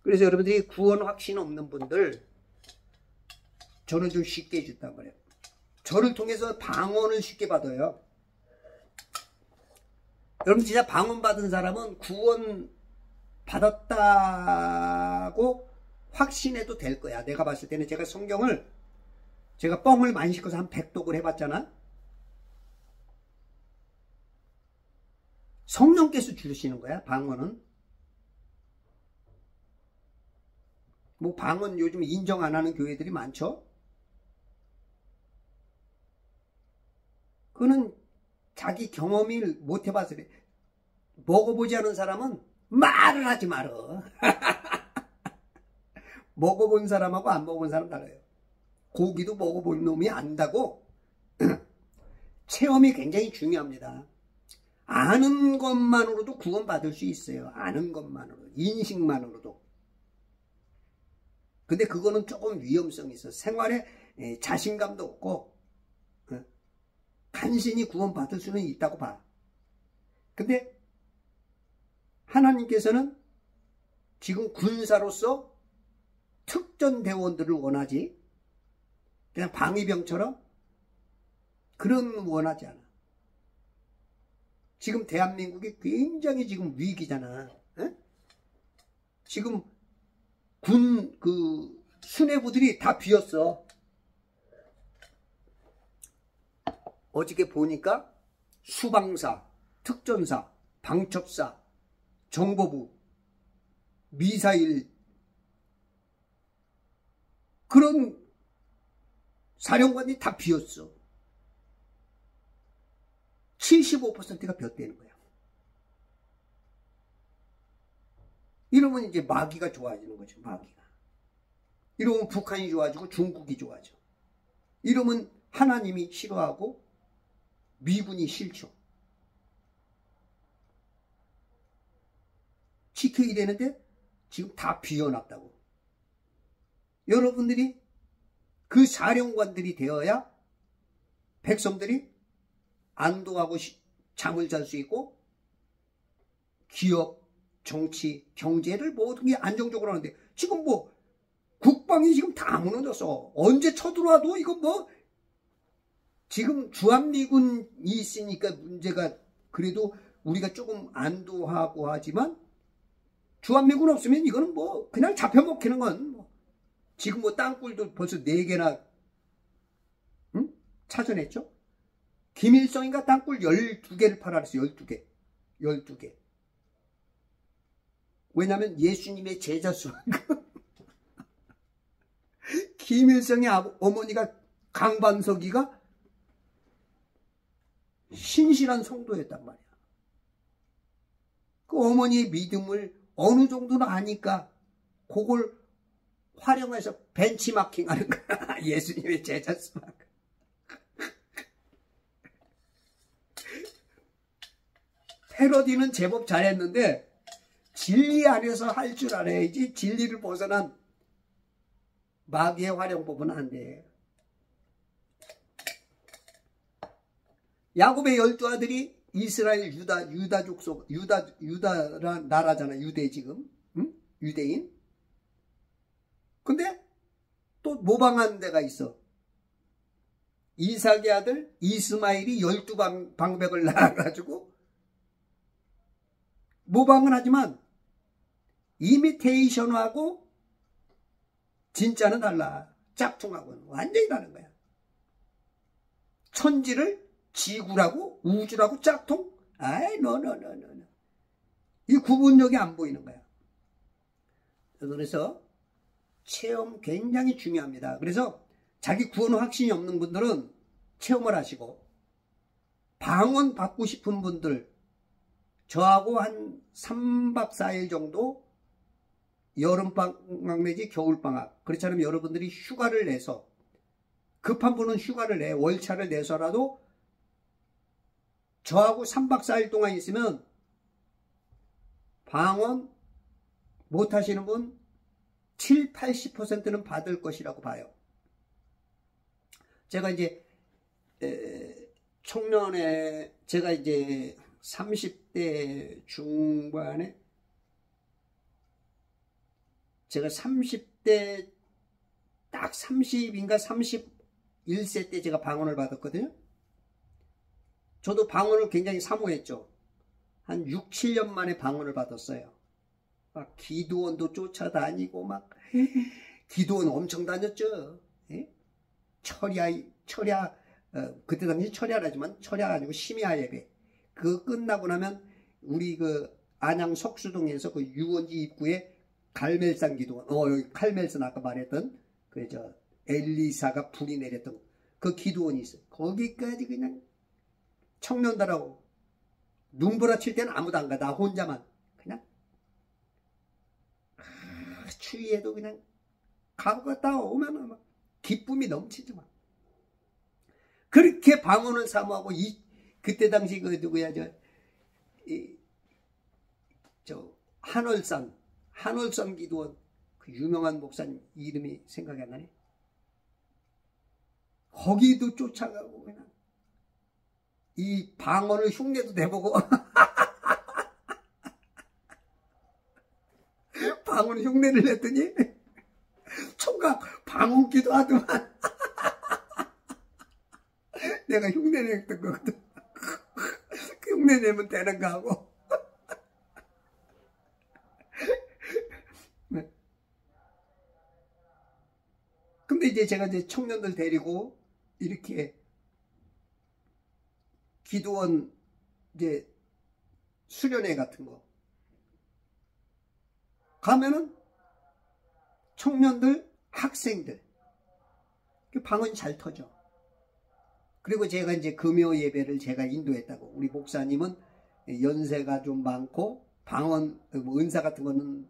그래서 여러분들이 구원 확신 없는 분들 저는 좀 쉽게 해줬단 말이에요. 저를 통해서 방언을 쉽게 받아요. 여러분 진짜 방언 받은 사람은 구원 받았다고 확신해도 될 거야. 내가 봤을 때는 제가 성경을 제가 뻥을 많이 씻고서 한 100독을 해봤잖아. 성령께서 주시는 거야. 방언은. 뭐 방언 요즘 인정 안 하는 교회들이 많죠. 그거는 자기 경험이 못 해봐서 그래. 먹어보지 않은 사람은 말을 하지 말어. 먹어본 사람하고 안 먹어본 사람 달라요. 고기도 먹어본 놈이 안다고. 체험이 굉장히 중요합니다. 아는 것만으로도 구원받을 수 있어요. 아는 것만으로, 인식만으로도. 근데 그거는 조금 위험성이 있어. 생활에 자신감도 없고 간신히 구원받을 수는 있다고 봐. 근데 하나님께서는 지금 군사로서 특전대원들을 원하지 그냥 방위병처럼 그런 원하지 않아. 지금 대한민국이 굉장히 지금 위기잖아. 에? 지금 군 수뇌부들이 다 비었어. 어저께 보니까 수방사, 특전사, 방첩사, 정보부, 미사일 그런 사령관이 다 비었어. 75%가 비었다는 거야. 이러면 이제 마귀가 좋아지는 거죠. 마귀가. 이러면 북한이 좋아지고 중국이 좋아져. 이러면 하나님이 싫어하고 미군이 싫죠. 지켜야 되는데 지금 다 비워놨다고. 여러분들이 그 사령관들이 되어야 백성들이 안도하고 잠을 잘 수 있고 기업, 정치, 경제를 모든 게 안정적으로 하는데 지금 뭐 국방이 지금 다 무너졌어. 언제 쳐들어와도 이거 뭐 지금 주한미군이 있으니까 문제가 그래도 우리가 조금 안도하고 하지만 주한미군 없으면 이거는 뭐 그냥 잡혀먹히는 건 뭐. 지금 뭐 땅굴도 벌써 4개나 찾아냈죠. 김일성인가 땅굴 12개를 팔아냈어. 12개. 12개. 왜냐면 예수님의 제자 수만큼 김일성의 어머니가 강반석이가 신실한 성도였단 말이야. 그 어머니의 믿음을 어느 정도는 아니까 그걸 활용해서 벤치마킹 하는 거야. 예수님의 제자 수만큼. 패러디는 제법 잘했는데 진리 안에서 할 줄 알아야지. 진리를 벗어난 마귀의 활용법은 안 돼. 야곱의 12아들이 이스라엘 유다 족속, 유다 나라잖아. 유대 지금. 응? 유대인. 근데 또 모방한 데가 있어. 이삭의 아들 이스마일이 12방백을 낳아가지고 모방은 하지만 이미테이션하고 진짜는 달라. 짝퉁하고는 완전히 다른 거야. 천지를 지구라고 우주라고 짝퉁? 아이 노노노노. 이 구분력이 안 보이는 거야. 그래서 체험 굉장히 중요합니다. 그래서 자기 구원 확신이 없는 분들은 체험을 하시고, 방언 받고 싶은 분들, 저하고 한 3박 4일 정도 여름방학 내지 겨울방학, 그렇지 않으면 여러분들이 휴가를 내서, 급한 분은 휴가를 내, 월차를 내서라도 저하고 3박 4일 동안 있으면 방언 못하시는 분 7, 80%는 받을 것이라고 봐요. 제가 이제 청년에, 제가 이제 30대 중반에, 제가 30대 딱 30인가 31세 때 제가 방언을 받았거든요. 저도 방언을 굉장히 사모했죠. 한 6, 7년 만에 방언을 받았어요. 막 기도원도 쫓아다니고, 막 기도원 엄청 다녔죠. 예? 철야, 그때 당시 철야라지만 철야가 아니고 심야 예배. 그거 끝나고 나면 우리 그 안양 석수동에서 그 유원지 입구에 갈멜산 기도원, 여기 갈멜산 아까 말했던 그 엘리사가 불이 내렸던 그 기도원이 있어요. 거기까지 그냥 청년들하고 눈보라 칠 때는 아무도 안 가. 나 혼자만 그냥 추위에도 그냥 가고 갔다 오면 막 기쁨이 넘치죠. 막 그렇게 방언을 사모하고, 그때 당시 그 누구야, 한월산 기도원 그 유명한 목사님 이름이 생각이 안 나네. 거기도 쫓아가고 그냥 이 방언을 흉내도 내보고 방언 흉내를 냈더니 총각 방언기도 하더만. 내가 흉내 냈던 거거든. 그 흉내 내면 되는가 하고. 근데 이제 제가 이제 청년들 데리고 이렇게 기도원 이제 수련회 같은 거 가면은 청년들, 학생들 방언이 잘 터져. 그리고 제가 이제 금요 예배를 제가 인도했다고. 우리 목사님은 연세가 좀 많고 방언 뭐 은사 같은 거는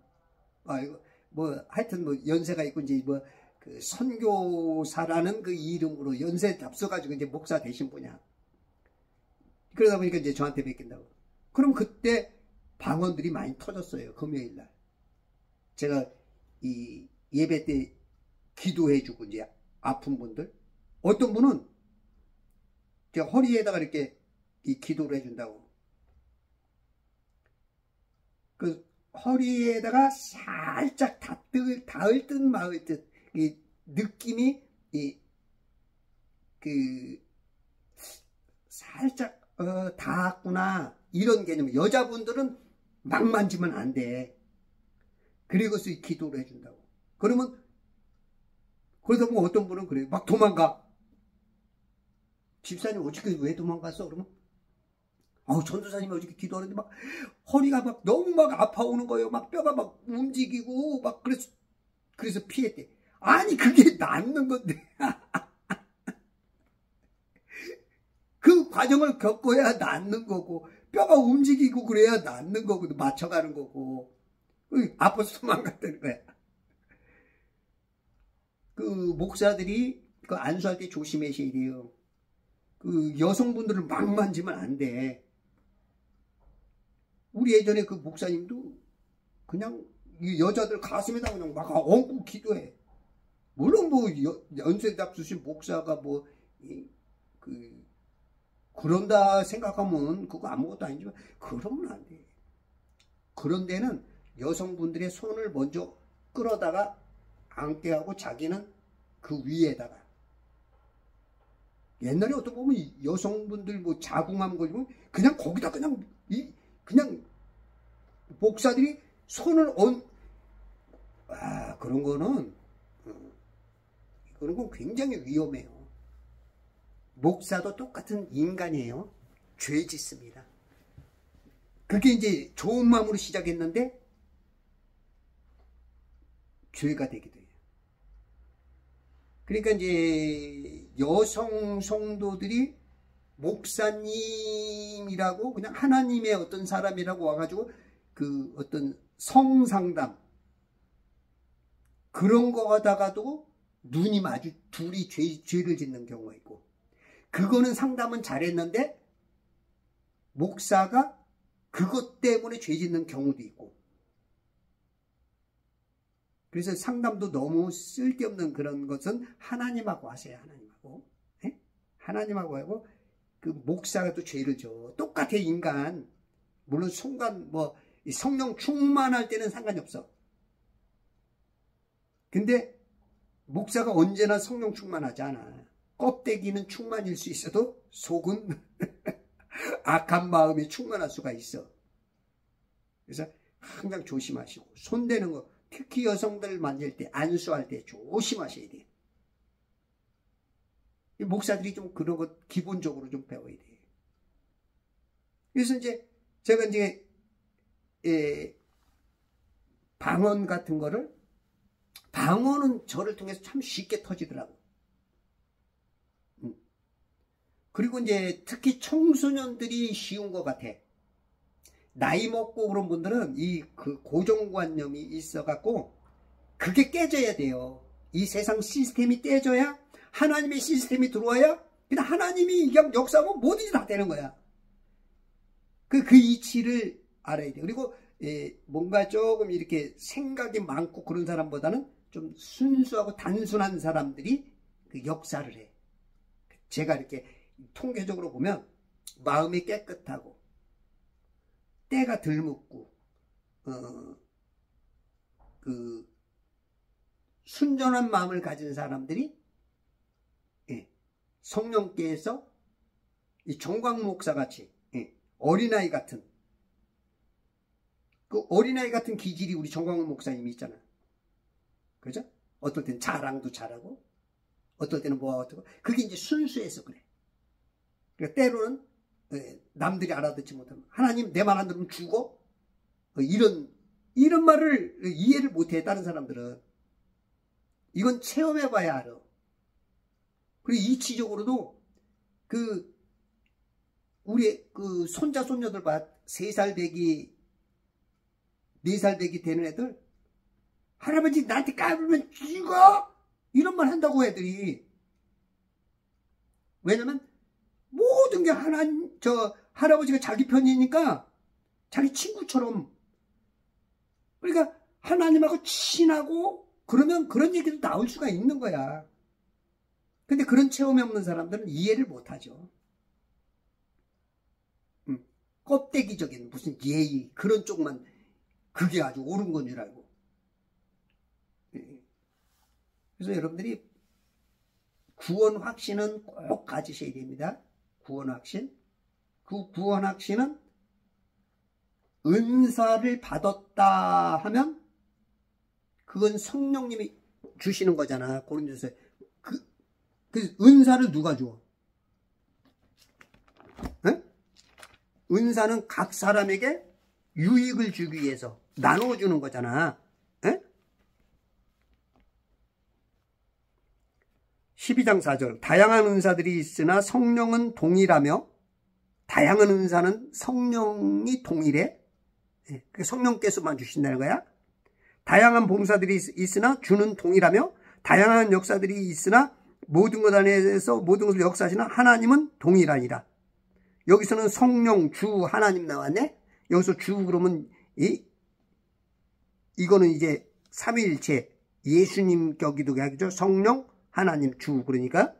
뭐 하여튼 뭐 연세가 있고 이제 뭐 그 선교사라는 그 이름으로 연세 잡숴가지고 이제 목사 되신 분이야. 그러다 보니까 이제 저한테 뵙긴다고. 그럼 그때 방언들이 많이 터졌어요. 금요일 날. 제가 이 예배 때 기도해주고 이제 아픈 분들, 어떤 분은 제가 허리에다가 이렇게 이 기도를 해준다고. 그 허리에다가 살짝 닿을 듯 마을 듯 이 느낌이 살짝 닿았구나 이런 개념. 여자분들은 막 만지면 안 돼. 그리고서 기도를 해준다고. 그러면 그러다 보면 어떤 분은 그래요. 막 도망가. 집사님 어저께 왜 도망갔어? 그러면 전도사님이 어저께 기도하는데 막 허리가 막 너무 막 아파오는 거예요. 막 뼈가 막 움직이고 막 그래서 피했대. 아니 그게 낫는 건데. 그 과정을 겪어야 낫는 거고, 뼈가 움직이고 그래야 낫는 거고, 맞춰가는 거고. 아파서 도망갔다는 거야. 그 목사들이 그 안수할 때 조심하셔야 돼요. 그 여성분들을 막 만지면 안 돼. 우리 예전에 그 목사님도 그냥 여자들 가슴에다 그냥 막 얹고 기도해. 물론 뭐 연세 잡수신 목사가 뭐 그런다 생각하면 그거 아무것도 아니지만 그러면 안 돼. 그런 데는 여성분들의 손을 먼저 끌어다가 앉게 하고 자기는 그 위에다가, 옛날에 어떤 보면 여성분들 뭐 자궁암 걸리면 그냥 거기다 그냥 목사들이 손을 그런 거는 그런 건 굉장히 위험해요. 목사도 똑같은 인간이에요. 죄 짓습니다. 그게 이제 좋은 마음으로 시작했는데 죄가 되기도 해요. 그러니까 이제 여성 성도들이 목사님이라고 그냥 하나님의 어떤 사람이라고 와가지고 그 어떤 성상담 그런 거 하다가도 눈이 마주 둘이 죄를 짓는 경우가 있고, 그거는 상담은 잘했는데 목사가 그것 때문에 죄 짓는 경우도 있고, 그래서 상담도 너무 쓸데없는 그런 것은 하나님하고 하세요. 하나님하고. 네? 하나님하고 하고 그 목사가 또 죄를 져. 똑같아 인간. 물론 순간 뭐 성령 충만할 때는 상관이 없어. 근데 목사가 언제나 성령 충만하지 않아. 껍데기는 충만일 수 있어도 속은 악한 마음이 충만할 수가 있어. 그래서 항상 조심하시고, 손대는 거 특히 여성들 만질 때, 안수할 때 조심하셔야 돼. 목사들이 좀 그런 것 기본적으로 좀 배워야 돼. 그래서 이제 제가 이제 방언 같은 거를, 방언은 저를 통해서 참 쉽게 터지더라고. 그리고 이제 특히 청소년들이 쉬운 것 같아. 나이 먹고 그런 분들은 그 고정관념이 있어갖고 그게 깨져야 돼요. 이 세상 시스템이 깨져야, 하나님의 시스템이 들어와야 그냥 하나님이 그냥 역사하면 뭐든지 다 되는 거야. 그 이치를 알아야 돼. 그리고 뭔가 조금 이렇게 생각이 많고 그런 사람보다는 좀 순수하고 단순한 사람들이 그 역사를 해. 제가 이렇게 통계적으로 보면 마음이 깨끗하고 때가 덜 묻고 그 순전한 마음을 가진 사람들이 성령께서 이 정광 목사 같이 어린아이 같은, 그 어린아이 같은 기질이 우리 정광 목사님이 있잖아. 그죠? 어떨 때는 자랑도 잘하고 어떨 때는 뭐가 어떻고, 그게 이제 순수해서 그래. 그러니까 때로는 남들이 알아듣지 못하면 하나님 내 말 안 들으면 죽어? 이런 말을 이해를 못해. 다른 사람들은 이건 체험해봐야 알아. 그리고 이치적으로도 우리 그 손자 손녀들 봐, 3살 배기 4살 배기 되는 애들, 할아버지 나한테 까불면 죽어? 이런 말 한다고 애들이. 왜냐면 모든 게 할아버지가 자기 편이니까 자기 친구처럼. 그러니까 하나님하고 친하고 그러면 그런 얘기도 나올 수가 있는 거야. 근데 그런 체험이 없는 사람들은 이해를 못하죠. 껍데기적인 무슨 예의 그런 쪽만 그게 아주 옳은 건 줄 알고. 그래서 여러분들이 구원 확신은 꼭 가지셔야 됩니다. 구원 확신. 그 구원 확신은 은사를 받았다 하면 그건 성령님이 주시는 거잖아. 고린도서 그 은사를 누가 줘? 네? 은사는 각 사람에게 유익을 주기 위해서 나눠주는 거잖아. 네? 12장 4절 다양한 은사들이 있으나 성령은 동일하며, 다양한 은사는 성령이 동일해. 성령께서만 주신다는 거야. 다양한 봉사들이 있으나 주는 동일하며, 다양한 역사들이 있으나 모든 것 안에서 모든 것을 역사하시나 하나님은 동일하니라. 여기서는 성령, 주, 하나님 나왔네. 여기서 주 그러면 이거는 이제 삼위일체 예수님 격이도 하겠죠. 성령, 하나님, 주. 그러니까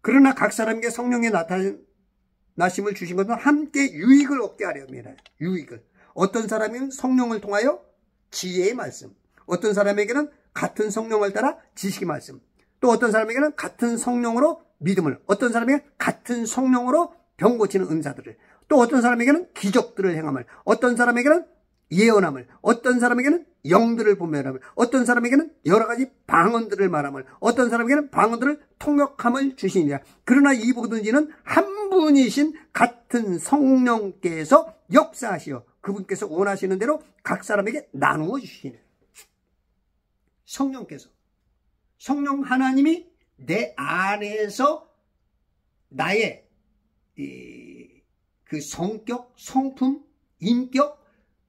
그러나 각 사람에게 성령의 나타나심을 주신 것은 함께 유익을 얻게 하려 합니다. 유익을. 어떤 사람은 성령을 통하여 지혜의 말씀, 어떤 사람에게는 같은 성령을 따라 지식의 말씀, 또 어떤 사람에게는 같은 성령으로 믿음을, 어떤 사람에게는 같은 성령으로 병 고치는 은사들을, 또 어떤 사람에게는 기적들을 행함을, 어떤 사람에게는 예언함을, 어떤 사람에게는 영들을 분별함을, 어떤 사람에게는 여러 가지 방언들을 말함을, 어떤 사람에게는 방언들을 통역함을 주시니라. 그러나 이 모든 일은 한 분이신 같은 성령께서 역사하시어 그분께서 원하시는 대로 각 사람에게 나누어 주시니라. 성령께서, 성령 하나님이 내 안에서 나의 그 성격, 성품, 인격,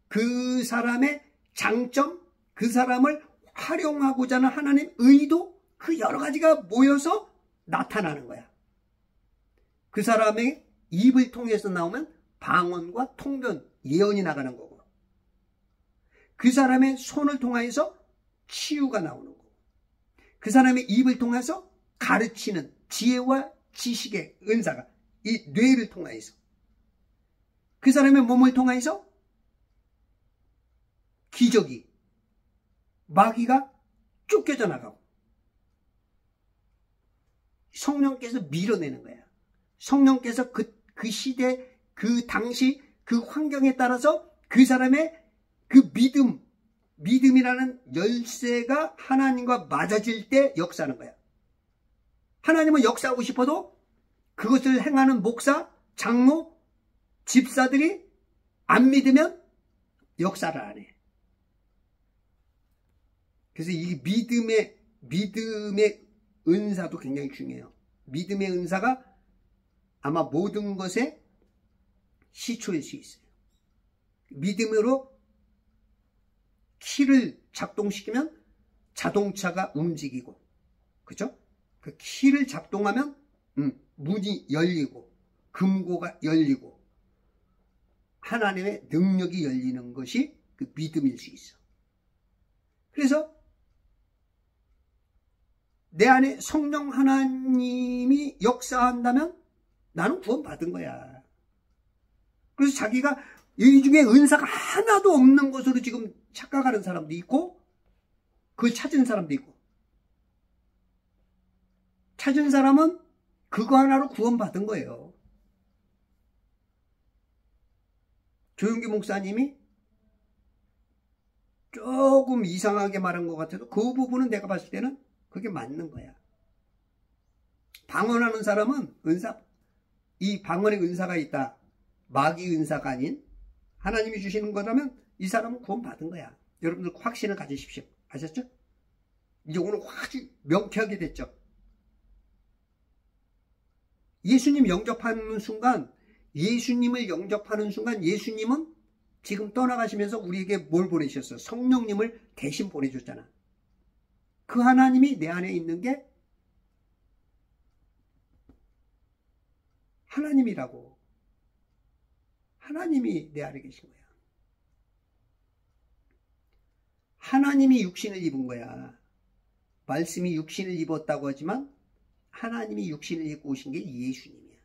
그 사람의 장점, 그 사람을 활용하고자 하는 하나님의 의도, 그 여러 가지가 모여서 나타나는 거야. 그 사람의 입을 통해서 나오면 방언과 통변, 예언이 나가는 거고, 그 사람의 손을 통해서 치유가 나오는 거고, 그 사람의 입을 통해서 가르치는 지혜와 지식의 은사가, 이 뇌를 통해서, 그 사람의 몸을 통해서 기적이, 마귀가 쫓겨져 나가고, 성령께서 밀어내는 거야. 성령께서 그 시대, 그 당시, 그 환경에 따라서 그 사람의 그 믿음이라는 열쇠가 하나님과 맞아질 때 역사하는 거야. 하나님은 역사하고 싶어도 그것을 행하는 목사, 장로, 집사들이 안 믿으면 역사를 안 해. 그래서 이 믿음의 은사도 굉장히 중요해요. 믿음의 은사가 아마 모든 것의 시초일 수 있어요. 믿음으로 키를 작동시키면 자동차가 움직이고, 그죠? 그 키를 작동하면 문이 열리고, 금고가 열리고, 하나님의 능력이 열리는 것이 그 믿음일 수 있어. 그래서 내 안에 성령 하나님이 역사한다면 나는 구원받은 거야. 그래서 자기가 이 중에 은사가 하나도 없는 것으로 지금 착각하는 사람도 있고, 그걸 찾은 사람도 있고, 찾은 사람은 그거 하나로 구원받은 거예요. 조용기 목사님이 조금 이상하게 말한 것 같아도 그 부분은 내가 봤을 때는 그게 맞는 거야. 방언하는 사람은 이 방언의 은사가 있다. 마귀 은사가 아닌 하나님이 주시는 거라면 이 사람은 구원받은 거야. 여러분들 확신을 가지십시오. 아셨죠? 이제 오늘 아주 명쾌하게 됐죠. 예수님 영접하는 순간, 예수님을 영접하는 순간 예수님은 지금 떠나가시면서 우리에게 뭘 보내셨어요? 성령님을 대신 보내줬잖아. 그 하나님이 내 안에 있는 게 하나님이라고. 하나님이 내 안에 계신 거야. 하나님이 육신을 입은 거야. 말씀이 육신을 입었다고 하지만 하나님이 육신을 입고 오신 게 예수님이야.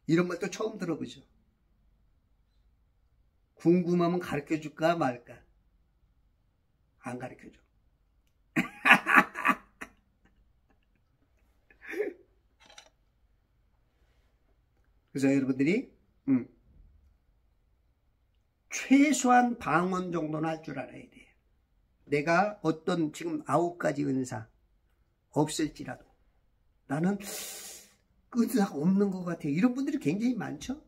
이런 말도 처음 들어보죠. 궁금하면 가르쳐줄까 말까? 안 가르쳐줘. 그래서 여러분들이 최소한 방언 정도는 할 줄 알아야 돼. 내가 어떤 지금 9가지 은사 없을지라도 나는 그 은사가 없는 것 같아요. 이런 분들이 굉장히 많죠.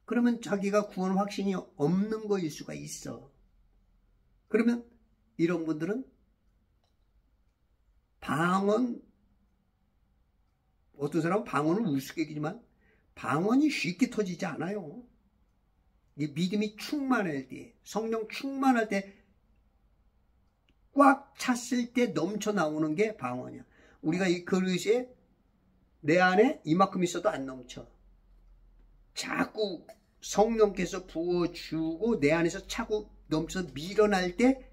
그러면 자기가 구원 확신이 없는 거일 수가 있어. 그러면 이런 분들은 방언, 어떤 사람은 방언을 우습게 여기지만 방언이 쉽게 터지지 않아요. 이 믿음이 충만할 때, 성령 충만할 때, 꽉 찼을 때 넘쳐 나오는 게 방언이야. 우리가 이 그릇에 내 안에 이만큼 있어도 안 넘쳐. 자꾸 성령께서 부어주고 내 안에서 차고 넘쳐서 밀어날 때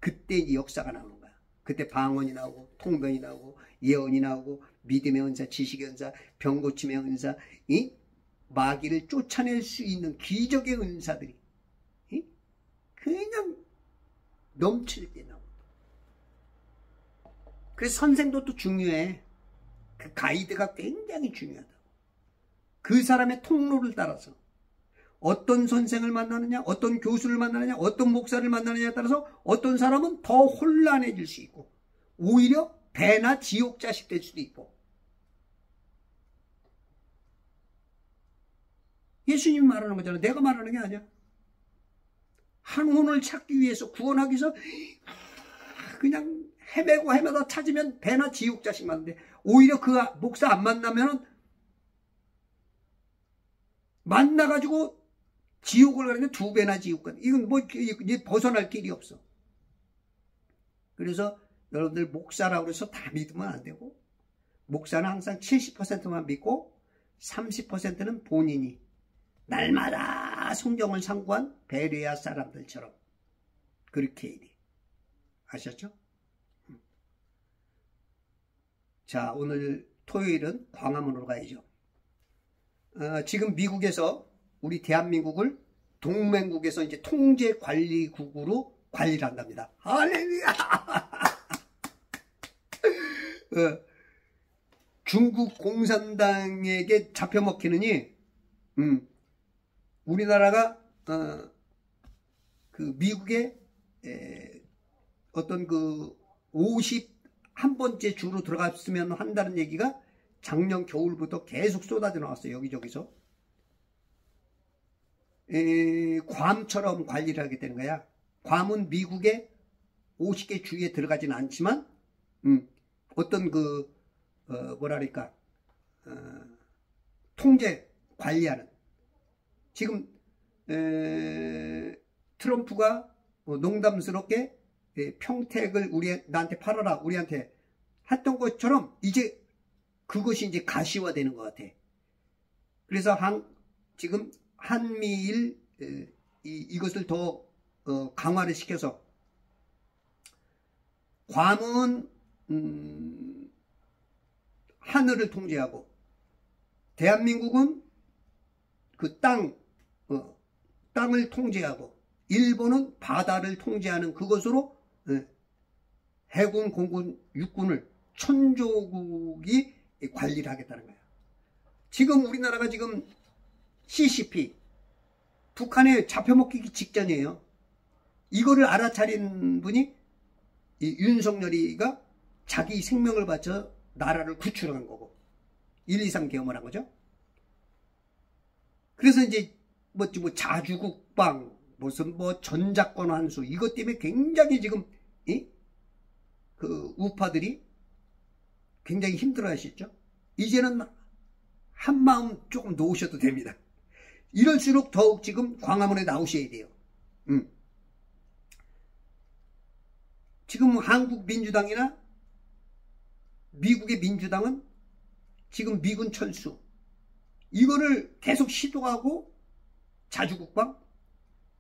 그때 이 역사가 나오는 거야. 그때 방언이 나오고 통변이 나오고 예언이 나오고 믿음의 은사, 지식의 은사, 병 고침의 은사, 이 마귀를 쫓아낼 수 있는 기적의 은사들이 그냥 넘칠 때 나옵니다. 그래서 선생도 또 중요해. 그 가이드가 굉장히 중요하다. 그 사람의 통로를 따라서 어떤 선생을 만나느냐, 어떤 교수를 만나느냐, 어떤 목사를 만나느냐에 따라서 어떤 사람은 더 혼란해질 수 있고 오히려 배나 지옥 자식 될 수도 있고. 예수님이 말하는 거잖아. 내가 말하는 게 아니야. 한 혼을 찾기 위해서, 구원하기 위해서 그냥 헤매다 찾으면 배나 지옥 자식 맞는데, 오히려 그 목사 안 만나면은 만나가지고 지옥을 가는데 2배나 지옥 가는. 이건 뭐 벗어날 길이 없어. 그래서 여러분들 목사라고 해서 다 믿으면 안 되고, 목사는 항상 70%만 믿고 30%는 본인이 날마다 성경을 상고한 베레아 사람들처럼 그렇게 해야 돼. 아셨죠? 자, 오늘 토요일은 광화문으로 가야죠. 지금 미국에서 우리 대한민국을 동맹국에서 이제 통제관리국으로 관리를 한답니다. 할렐루야! 중국 공산당에게 잡혀먹히느니 우리나라가 그 미국의 어떤 그 51번째 주로 들어갔으면 한다는 얘기가 작년 겨울부터 계속 쏟아져 나왔어요. 여기저기서. 괌처럼 관리를 하게 되는 거야. 괌은 미국의 50개 주에 들어가지는 않지만 어떤 그 뭐랄까 통제 관리하는. 지금 트럼프가 농담스럽게 평택을 나한테 팔아라, 우리한테 했던 것처럼 이제 그것이 이제 가시화되는 것 같아. 그래서 지금 한미일 이것을 더 강화를 시켜서 괌은 하늘을 통제하고 대한민국은 그 땅을 통제하고 일본은 바다를 통제하는 그것으로 해군, 공군, 육군을 천조국이 관리를 하겠다는 거야. 지금 우리나라가 지금 CCP 북한에 잡혀먹기 직전이에요. 이거를 알아차린 분이 이 윤석열이가 자기 생명을 바쳐 나라를 구출한 거고 1, 2, 3 계엄을 한 거죠. 그래서 이제 뭐 자주국방 무슨 뭐 전작권 환수 이것 때문에 굉장히 지금 그 우파들이 굉장히 힘들어 하시죠. 이제는 한마음 조금 놓으셔도 됩니다. 이럴수록 더욱 지금 광화문에 나오셔야 돼요. 지금 한국 민주당이나 미국의 민주당은 지금 미군 철수 이거를 계속 시도하고 자주국방,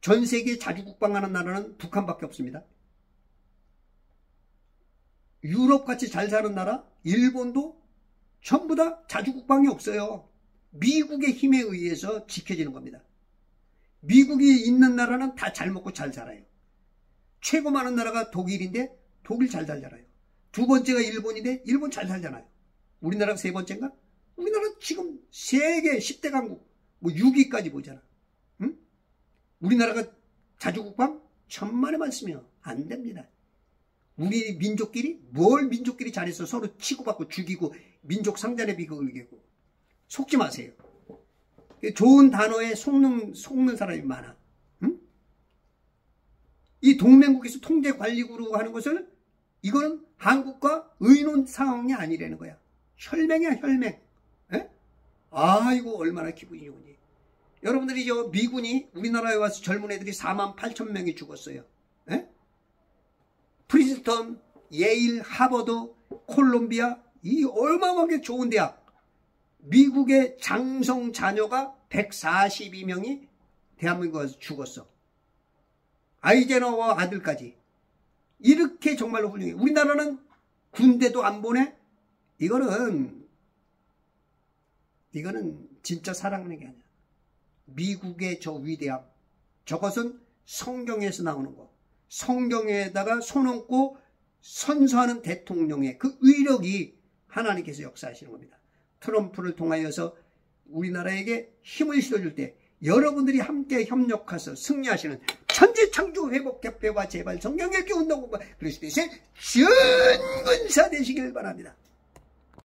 전 세계 자주국방하는 나라는 북한밖에 없습니다. 유럽같이 잘 사는 나라 일본도 전부 다 자주국방이 없어요. 미국의 힘에 의해서 지켜지는 겁니다. 미국이 있는 나라는 다 잘 먹고 잘 살아요. 최고 많은 나라가 독일인데 독일 잘 살잖아요. 두 번째가 일본인데 일본 잘 살잖아요. 우리나라가 세 번째인가? 우리나라 지금 세계 10대 강국 뭐 6위까지 보잖아. 응? 우리나라가 자주국방 천만에만 쓰면 안 됩니다. 우리 민족끼리 뭘 민족끼리 잘해서 서로 치고받고 죽이고 민족 상잔의 비극을 이기고 속지 마세요. 좋은 단어에 속는 사람이 많아. 응? 이 동맹국에서 통제관리국으로 하는 것을 이거는 한국과 의논 상황이 아니라는 거야. 혈맹이야 혈맹. 에? 아이고 얼마나 기분이 좋으니. 여러분들이 미군이 우리나라에 와서 젊은 애들이 48,000명이 죽었어요. 에? 프린스턴, 예일, 하버드, 콜롬비아 이 얼마만큼 좋은 대학. 미국의 장성 자녀가 142명이 대한민국에 와서 죽었어. 아이젠하워 아들까지. 이렇게 정말로 훌륭해. 우리나라는 군대도 안 보내? 이거는 진짜 사랑하는 게 아니야. 미국의 저 위대함, 저것은 성경에서 나오는 거. 성경에다가 손 얹고 선서하는 대통령의 그 위력이 하나님께서 역사하시는 겁니다. 트럼프를 통하여서 우리나라에게 힘을 실어줄 때 여러분들이 함께 협력해서 승리하시는 천지창조 회복 협회와 제발 성경 읽기 운동과 그리스도의 전군사 되시길 바랍니다.